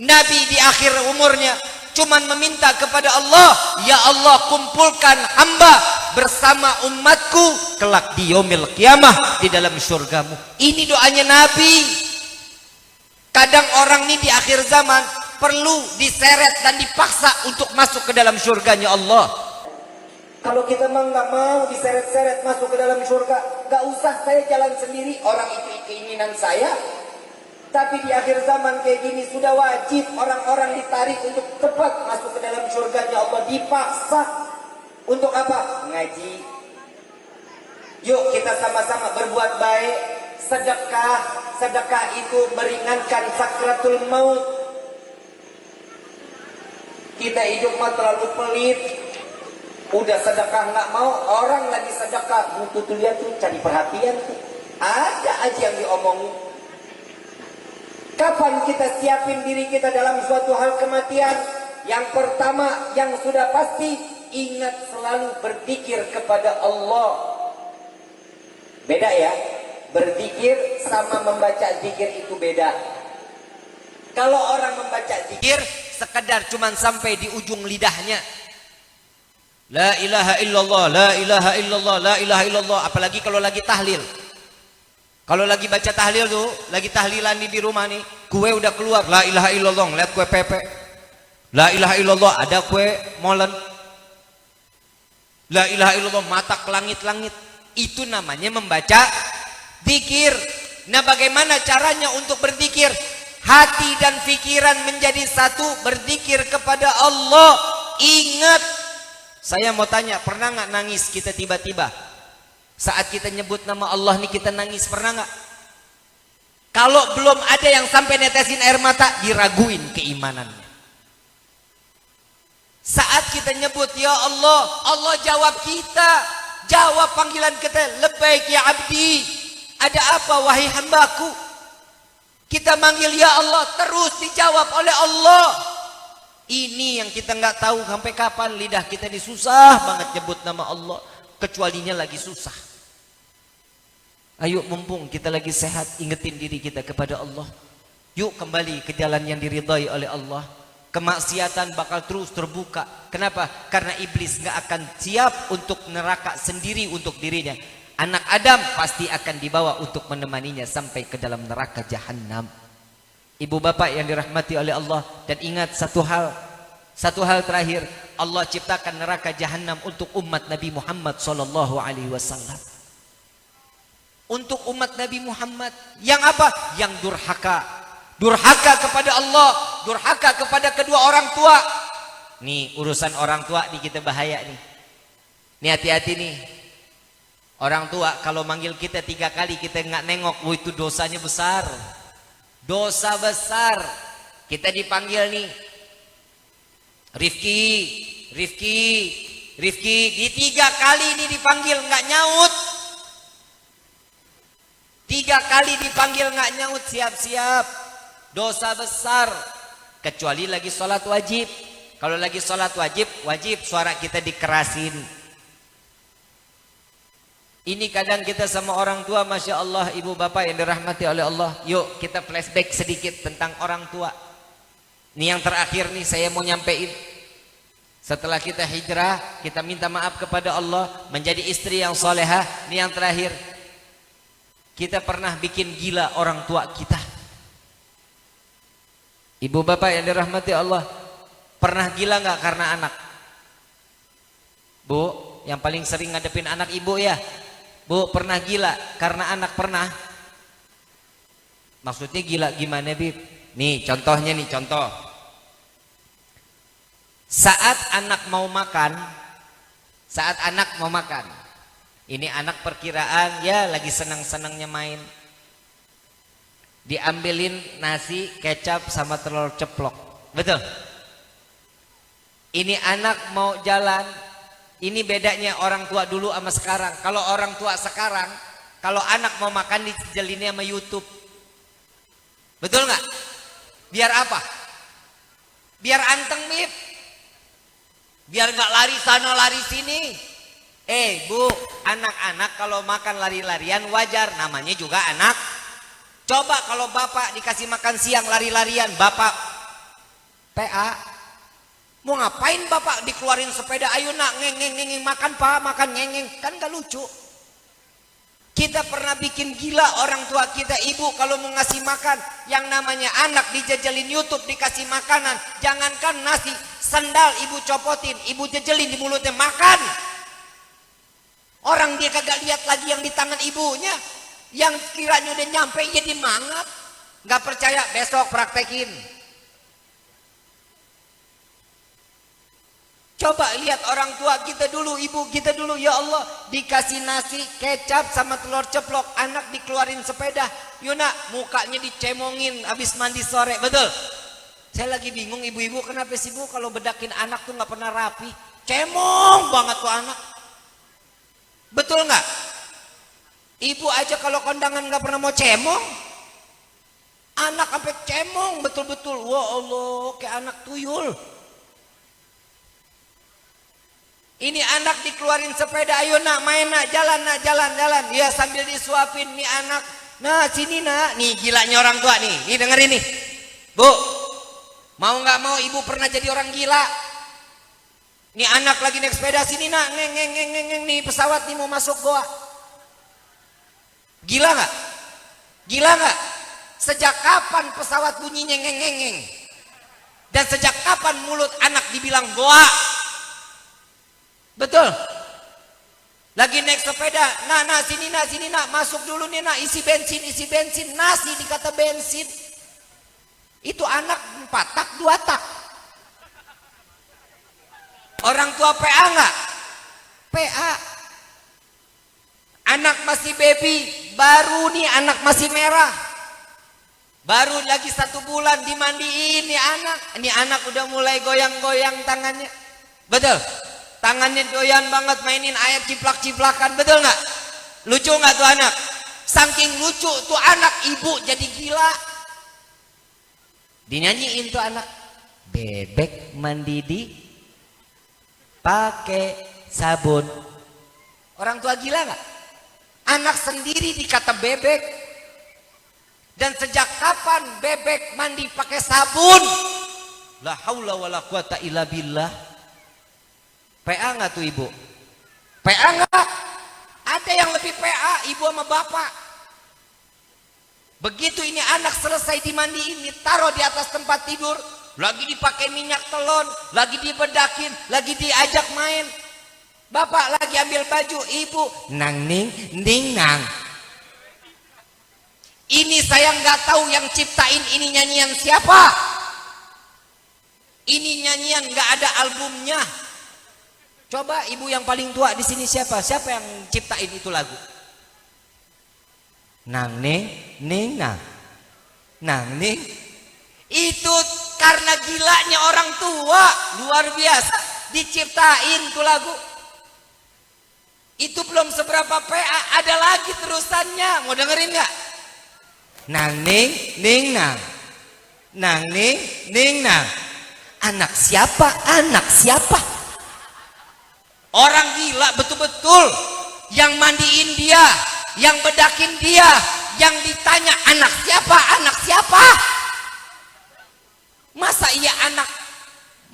Nabi di akhir umurnya cuman meminta kepada Allah, ya Allah, kumpulkan hamba bersama umatku kelak di yaumil qiyamah di dalam syurgamu. Ini doanya Nabi. Kadang orang ini di akhir zaman perlu diseret dan dipaksa untuk masuk ke dalam syurganya Allah. Kalau kita memang nggak mau diseret-seret masuk ke dalam syurga, nggak usah saya jalan sendiri, orang itu keinginan saya. Tapi di akhir zaman kayak gini sudah wajib orang-orang ditarik untuk cepat masuk ke dalam surganya Allah, dipaksa. Untuk apa? Ngaji. Yuk kita sama-sama berbuat baik, sedekah. Sedekah itu meringankan sakratul maut. Kita hidup mah terlalu pelit. Udah sedekah nggak mau, orang lagi sedekah butuh tuh, lihat tuh, cari perhatian tuh. Ada aja yang diomongin. Kapan kita siapin diri kita dalam suatu hal kematian? Yang pertama, yang sudah pasti, ingat selalu berzikir kepada Allah. Beda ya, berzikir sama membaca zikir itu beda. Kalau orang membaca zikir sekedar cuman sampai di ujung lidahnya, la ilaha illallah, la ilaha illallah, la ilaha illallah. Apalagi kalau lagi tahlil. Kalau lagi baca tahlil tuh, lagi tahlilan di rumah nih, kue udah keluar, la ilaha illallah, lihat kue pepe. La ilaha illallah, ada kue molen. La ilaha illallah, mata ke langit-langit. Itu namanya membaca zikir. Nah, bagaimana caranya untuk berzikir? Hati dan pikiran menjadi satu, berzikir kepada Allah. Ingat, saya mau tanya, pernah nggak nangis kita tiba-tiba? Saat kita nyebut nama Allah nih kita nangis, pernah nggak? Kalau belum ada yang sampai netesin air mata, diraguin keimanannya. Saat kita nyebut ya Allah, Allah jawab kita, jawab panggilan kita, labbaik ya abdi, ada apa wahai hambaku. Kita manggil ya Allah, terus dijawab oleh Allah. Ini yang kita nggak tahu sampai kapan. Lidah kita ini susah banget nyebut nama Allah, kecualinya lagi susah. Ayo mumpung kita lagi sehat, ingetin diri kita kepada Allah. Yuk kembali ke jalan yang diridhai oleh Allah. Kemaksiatan bakal terus terbuka. Kenapa? Karena iblis nggak akan siap untuk neraka sendiri untuk dirinya. Anak Adam pasti akan dibawa untuk menemaninya sampai ke dalam neraka jahanam. Ibu bapak yang dirahmati oleh Allah, dan ingat satu hal terakhir, Allah ciptakan neraka jahanam untuk umat Nabi Muhammad sallallahu alaihi wasallam. Untuk umat Nabi Muhammad yang apa? Yang durhaka. Durhaka kepada Allah, durhaka kepada kedua orang tua. Nih urusan orang tua nih kita bahaya nih. Nih hati-hati nih. Orang tua kalau manggil kita 3 kali kita nggak nengok, itu dosanya besar. Dosa besar. Kita dipanggil nih, Rifki, di 3 kali ini dipanggil nggak nyaut. 3 kali dipanggil nggak nyaut, siap-siap. Dosa besar. Kecuali lagi sholat wajib. Kalau lagi sholat wajib suara kita dikerasin. Ini kadang kita sama orang tua, Masya Allah, ibu bapak yang dirahmati oleh Allah. Yuk kita flashback sedikit tentang orang tua. Ini yang terakhir nih saya mau nyampein. Setelah kita hijrah, kita minta maaf kepada Allah, menjadi istri yang solehah. Ini yang terakhir. Kita pernah bikin gila orang tua kita. Ibu bapak yang dirahmati Allah, pernah gila nggak karena anak? Bu, yang paling sering ngadepin anak ibu ya. Bu, pernah gila karena anak? Pernah. Maksudnya gila gimana, Bib? Nih contohnya nih, contoh. Saat anak mau makan, ini anak perkiraan ya lagi senang-senangnya main. Diambilin nasi, kecap sama telur ceplok. Betul? Ini anak mau jalan. Ini bedanya orang tua dulu sama sekarang. Kalau orang tua sekarang, kalau anak mau makan dijelinnya sama YouTube. Betul nggak? Biar apa? Biar anteng, Bib. Biar nggak lari sana lari sini. Bu, anak-anak kalau makan lari-larian wajar, namanya juga anak. Coba kalau bapak dikasih makan siang lari-larian, bapak PA. Mau ngapain bapak dikeluarin sepeda, ayo nak ngeng makan pak, makan ngeng, kan gak lucu. Kita pernah bikin gila orang tua kita. Ibu kalau mau ngasih makan, yang namanya anak dijajalin YouTube dikasih makanan, jangankan nasi, sendal ibu copotin, ibu jajalin di mulutnya, makan. Orang dia kagak lihat lagi yang di tangan ibunya, yang kiranya udah nyampe jadi mangap. Gak percaya, besok praktekin. Coba lihat orang tua kita dulu, ibu kita dulu, ya Allah, dikasih nasi, kecap sama telur ceplok, anak dikeluarin sepeda, Yuna mukanya dicemongin habis mandi sore. Betul? Saya lagi bingung, ibu-ibu kenapa sih bu kalau bedakin anak tuh nggak pernah rapi, cemong banget tuh anak. Betul nggak? Ibu aja kalau kondangan nggak pernah mau cemong, anak sampai cemong betul-betul. Wah Allah, kayak anak tuyul. Ini anak dikeluarin sepeda, ayo nak main nak, jalan nak, jalan. Ya sambil disuapin nih anak. Nah sini nak, nih gilanya orang tua nih dengerin nih. Bu, mau nggak mau ibu pernah jadi orang gila. Nih anak lagi naik sepeda, sini nak, ngeng nih pesawat nih mau masuk goa. Gila nggak? Gila nggak? Sejak kapan pesawat bunyinya ngeng? Dan sejak kapan mulut anak dibilang goa? Betul? Lagi naik sepeda, nah sini nak, masuk dulu nih nak, isi bensin, nasi dikata bensin. Itu anak 4 tak 2 tak. Orang tua PA nggak? PA. Anak masih baby, baru nih anak masih merah. Baru lagi 1 bulan dimandiin nih anak. Ini anak udah mulai goyang-goyang tangannya. Betul? Tangannya doyan banget mainin air ciplak-ciplakan. Betul nggak? Lucu nggak tuh anak? Saking lucu tuh anak, ibu jadi gila. Dinyanyiin tuh anak. Bebek mandi di pakai sabun. Orang tua gila nggak? Anak sendiri dikata bebek. Dan sejak kapan bebek mandi pakai sabun? La haula wala quwata illa billah. PA nggak tuh ibu? PA nggak? Ada yang lebih PA, ibu sama bapak. Begitu ini anak selesai dimandiin, ditaruh di atas tempat tidur, lagi dipakai minyak telon, lagi dibedakin, lagi diajak main. Bapak lagi ambil baju, ibu nang ning ning nang. Ini saya nggak tahu yang ciptain ini nyanyian siapa. Ini nyanyian nggak ada albumnya. Coba ibu yang paling tua di sini siapa? Siapa yang ciptain itu lagu? Nang ning ning nang. Nang ning. Itu karena gilanya orang tua, luar biasa diciptain tuh lagu. Itu belum seberapa PA, ada lagi terusannya. Mau dengerin nggak? Nang ning ning nang. Nang ning ning nang. Anak siapa? Anak siapa? Orang gila betul-betul. Yang mandiin dia, yang bedakin dia, yang ditanya anak siapa? Anak siapa? Masa iya anak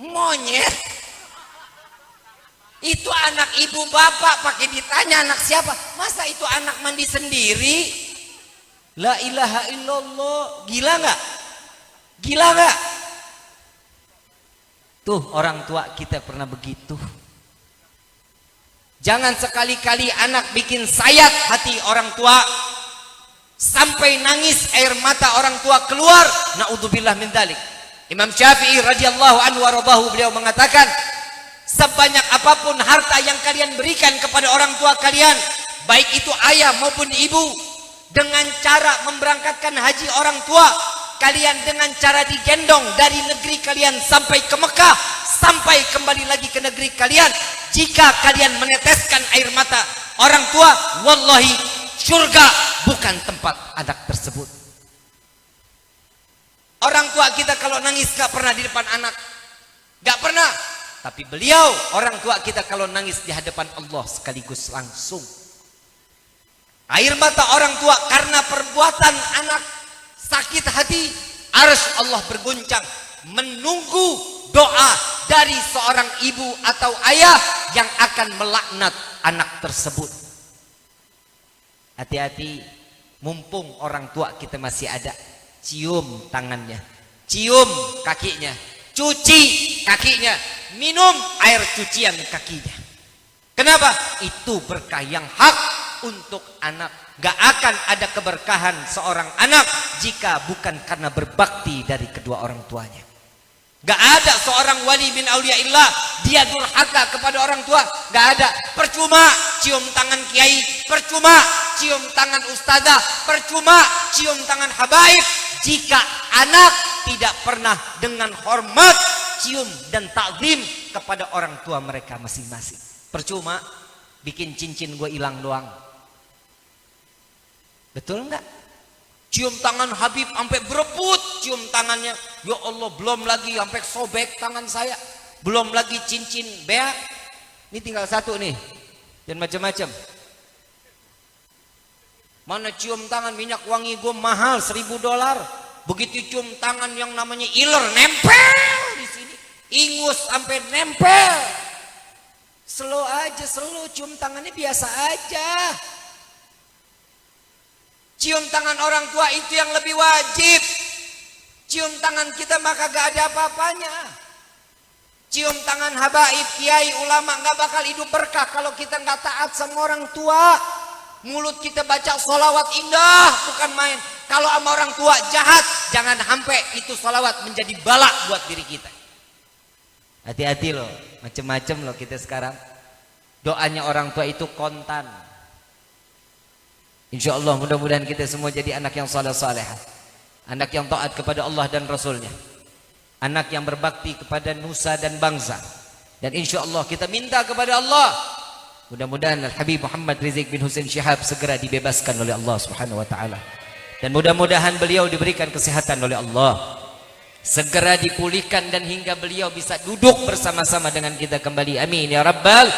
monyet? Itu anak ibu bapak pakai ditanya anak siapa? Masa itu anak mandi sendiri? La ilaha illallah. Gila nggak? Gila nggak? Tuh orang tua kita pernah begitu. Jangan sekali-kali anak bikin sayat hati orang tua sampai nangis air mata orang tua keluar. Naudzubillah min dzalik. Imam Syafi'i radhiyallahu anhu waradahu, beliau mengatakan, sebanyak apapun harta yang kalian berikan kepada orang tua kalian, baik itu ayah maupun ibu, dengan cara memberangkatkan haji orang tua kalian, dengan cara digendong dari negeri kalian sampai ke Mekah, sampai kembali lagi ke negeri kalian, jika kalian meneteskan air mata orang tua, wallahi surga bukan tempat anak tersebut. Orang tua kita kalau nangis gak pernah di depan anak, gak pernah. Tapi beliau, orang tua kita kalau nangis di hadapan Allah sekaligus langsung. Air mata orang tua karena perbuatan anak sakit hati, arsy Allah berguncang menunggu doa dari seorang ibu atau ayah yang akan melaknat anak tersebut. Hati-hati, mumpung orang tua kita masih ada, cium tangannya, cium kakinya, cuci kakinya, minum air cucian kakinya. Kenapa? Itu berkah yang hak untuk anak. Gak akan ada keberkahan seorang anak jika bukan karena berbakti dari kedua orang tuanya. Gak ada seorang wali bin auliyaillah dia durhaka kepada orang tua. Gak ada. Percuma cium tangan kiai, percuma cium tangan ustazah, percuma cium tangan habaib jika anak tidak pernah dengan hormat cium dan takzim kepada orang tua mereka masing-masing. Percuma bikin cincin gue hilang doang. Betul enggak? Cium tangan Habib sampai berebut cium tangannya. Ya Allah, belum lagi sampai sobek tangan saya. Belum lagi cincin beak. Ini tinggal satu nih. Dan macam-macam. Mana cium tangan minyak wangi gue mahal $1.000. Begitu cium tangan yang namanya iler nempel di sini. Ingus sampai nempel. Slow aja, slow, cium tangannya biasa aja. Cium tangan orang tua itu yang lebih wajib. Cium tangan kita maka gak ada apa-apanya. Cium tangan habaib, kiai, ulama gak bakal hidup berkah kalau kita gak taat sama orang tua. Mulut kita baca sholawat indah, bukan main. Kalau sama orang tua jahat, jangan sampai itu sholawat menjadi balak buat diri kita. Hati-hati loh, macem-macem loh kita sekarang. Doanya orang tua itu kontan. Insya Allah mudah-mudahan kita semua jadi anak yang saleh-saleh. anak yang taat kepada Allah dan Rasulnya, anak yang berbakti kepada nusa dan bangsa. Dan insya Allah kita minta kepada Allah, mudah-mudahan Al-Habib Muhammad Rizik bin Hussein Syihab segera dibebaskan oleh Allah Subhanahu wa taala. Dan mudah-mudahan beliau diberikan kesehatan oleh Allah, segera dipulihkan dan hingga beliau bisa duduk bersama-sama dengan kita kembali. Amin ya rabbal.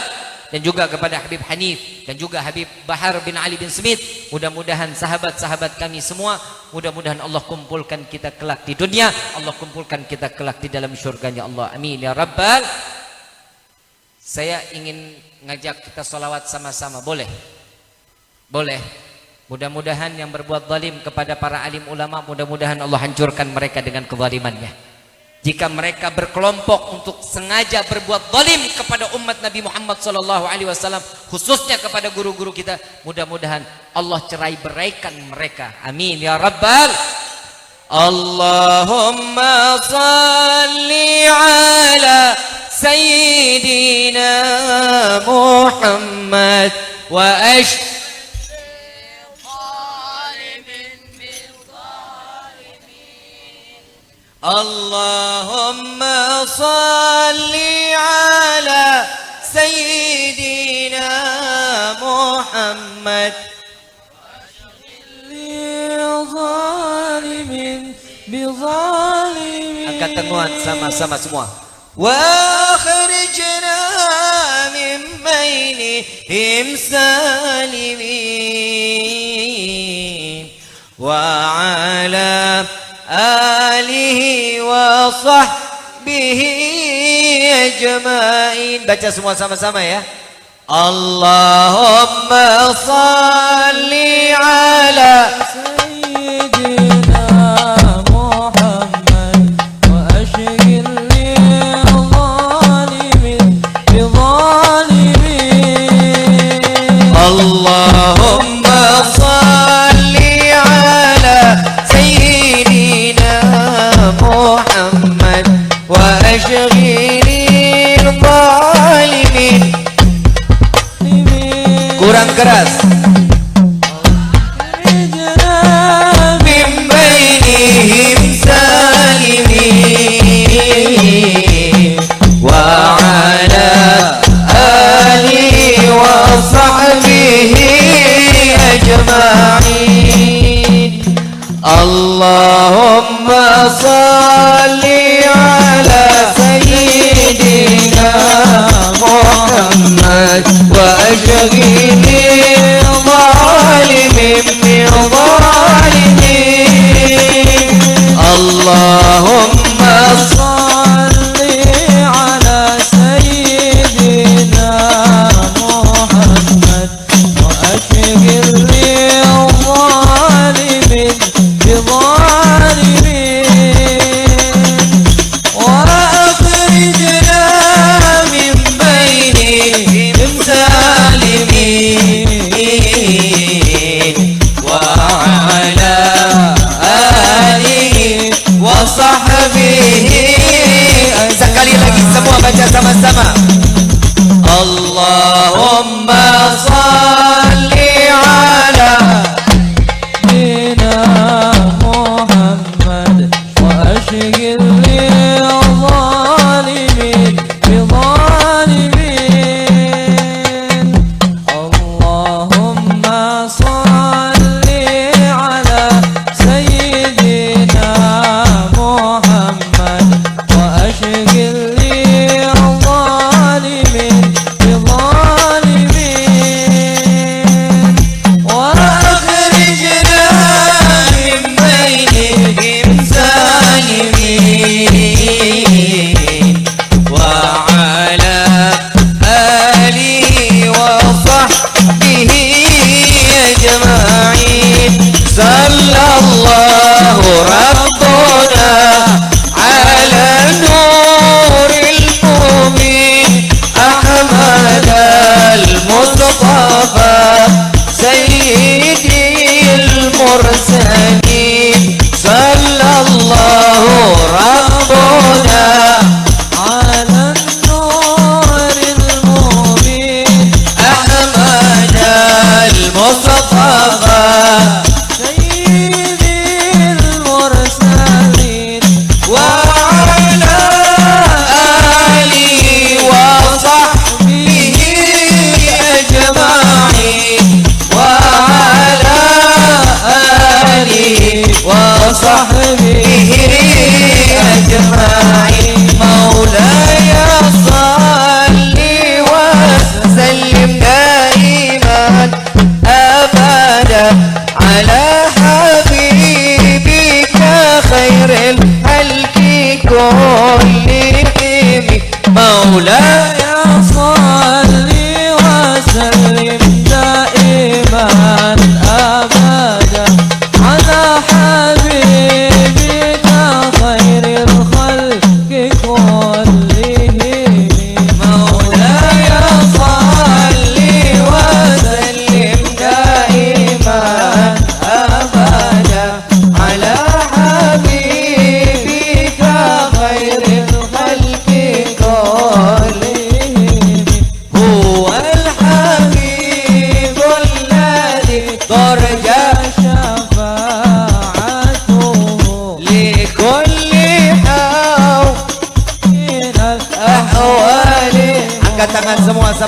Dan juga kepada Habib Hanif dan juga Habib Bahar bin Ali bin Smith, mudah-mudahan sahabat-sahabat kami semua, mudah-mudahan Allah kumpulkan kita kelak di dunia, Allah kumpulkan kita kelak di dalam syurganya Allah. Amin ya rabbal. Saya ingin ngajak kita salawat sama-sama, boleh? Boleh. Mudah-mudahan yang berbuat zalim kepada para alim ulama, mudah-mudahan Allah hancurkan mereka dengan kezalimannya. Jika mereka berkelompok untuk sengaja berbuat zalim kepada umat Nabi Muhammad SAW, khususnya kepada guru-guru kita, mudah-mudahan Allah cerai beraikan mereka. Amin ya rabbal. Allahumma salli ala Sayyidina Muhammad wa Allahumma salli ala Sayyidina Muhammad angkat tangan sama-sama semua. Wa akhrijna min bainihim salimin wa ala alihi wa sahbihi ajma'in. Baca semua sama-sama ya. Allahumma salli ala Sayyidina Muhammad wa ashghil lil zalimin bi zalimin. Allahumma salli ala Muhammad wa ashghilil zalimin. Kurang keras. Min bainihim salimin wa ala alihi wa sahbihi ajma'in. Allahumma salli ala Sayyidina Muhammad wa ashghilil zalimin min zalimin. Allahumma salli ala Sayyidina Muhammad wa ashghilil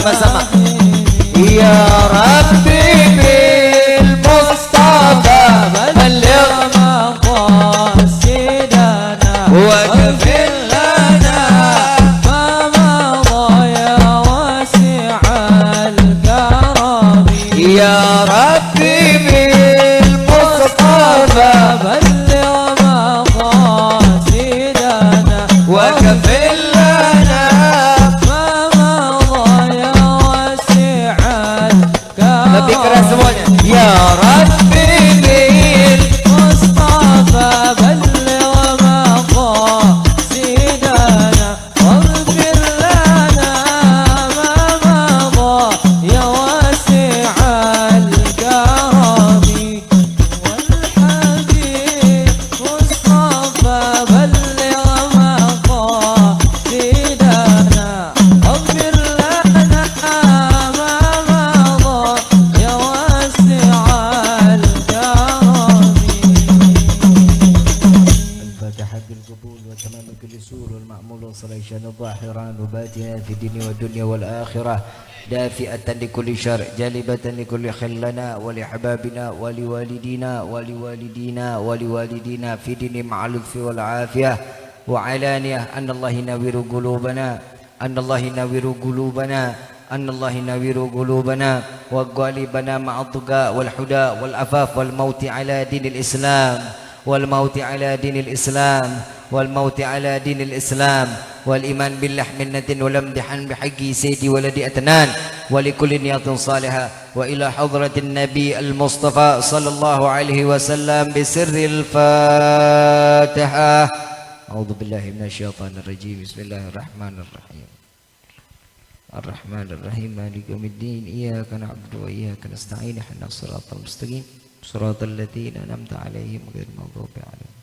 bersama-sama. Ya Rabbi bil Mustafa balligh maqasidana wa ghfir lana ma madha ya wasi'al karami. Ya Rabbi bil Mustafa balligh maqasidana wa ghfir lana ma madha ya wasi'al karami. Lebih keras semuanya. Ya Rabbi bil Mustafa balligh maqasidana waghfir lana ma madha ya wasi'al karami. Wal Habib Mustafa balligh maqasidana waghfir lana ma madha ya wasi'al karami. الفاتحة بالقبول وتمام كل سور والمأمول وصليشان ظاهرا وباتنا في الدين والدنيا والآخرة دافئة لكل شر جالبة لكل خير لنا ولحبابنا ولوالدينا ولوالدينا في دين مع اللطف والعافية وعلانية أن الله ينور قلوبنا أن الله ينور قلوبنا أن الله ينور قلوبنا وقالبنا مع الضقاء والحدى والعفاف والموت على دين الإسلام والموت على دين الإسلام والموت على دين الإسلام والإيمان بالله منة ولمدحا بحق سيدي ولد أتنان ولكل نية صالحة وإلى حضرة النبي المصطفى صلى الله عليه وسلم بسر الفاتحة. أعوذ بالله من الشيطان الرجيم. بسم الله الرحمن الرحيم. الرحمن الرحيم مالك يوم الدين إياك نعبد وإياك نستعين اهدنا الصراط المستقيم صراط الذين أنعمت عليهم غير المغضوب عليهم.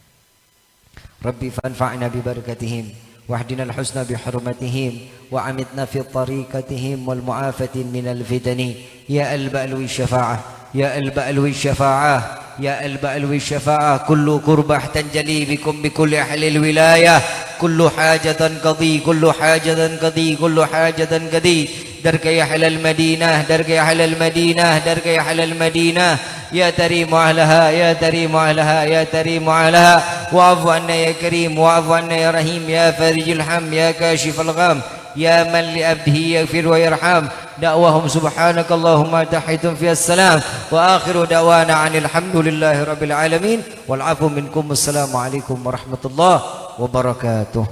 ربي فانفعنا ببركتهم واهدنا الحسنى بحرمتهم وعمتنا في طريقتهم والمعافاة من الفتن يا البألو الشفاعة يا البألو الشفاعة يا البألو الشفاعة. كل كربة تنجلي بكم بكل أهل الولاية كل حاجة قضي كل حاجة قضي كل حاجة قضي. درك يا أهل المدينة درك يا أهل المدينة درك يا أهل المدينة يا تريم أهلها يا تريم أهلها يا تريم أهلها. واعف عنا يا كريم واعف عنا يا رحيم يا فارج الهم يا كاشف الغم يا من لأبده يغفر ويرحم. دعواهم سبحانك اللهم تحيتم في السلام وآخر دعوانا عن الحمد لله رب العالمين والعفو منكم. السلام عليكم ورحمة الله وبركاته.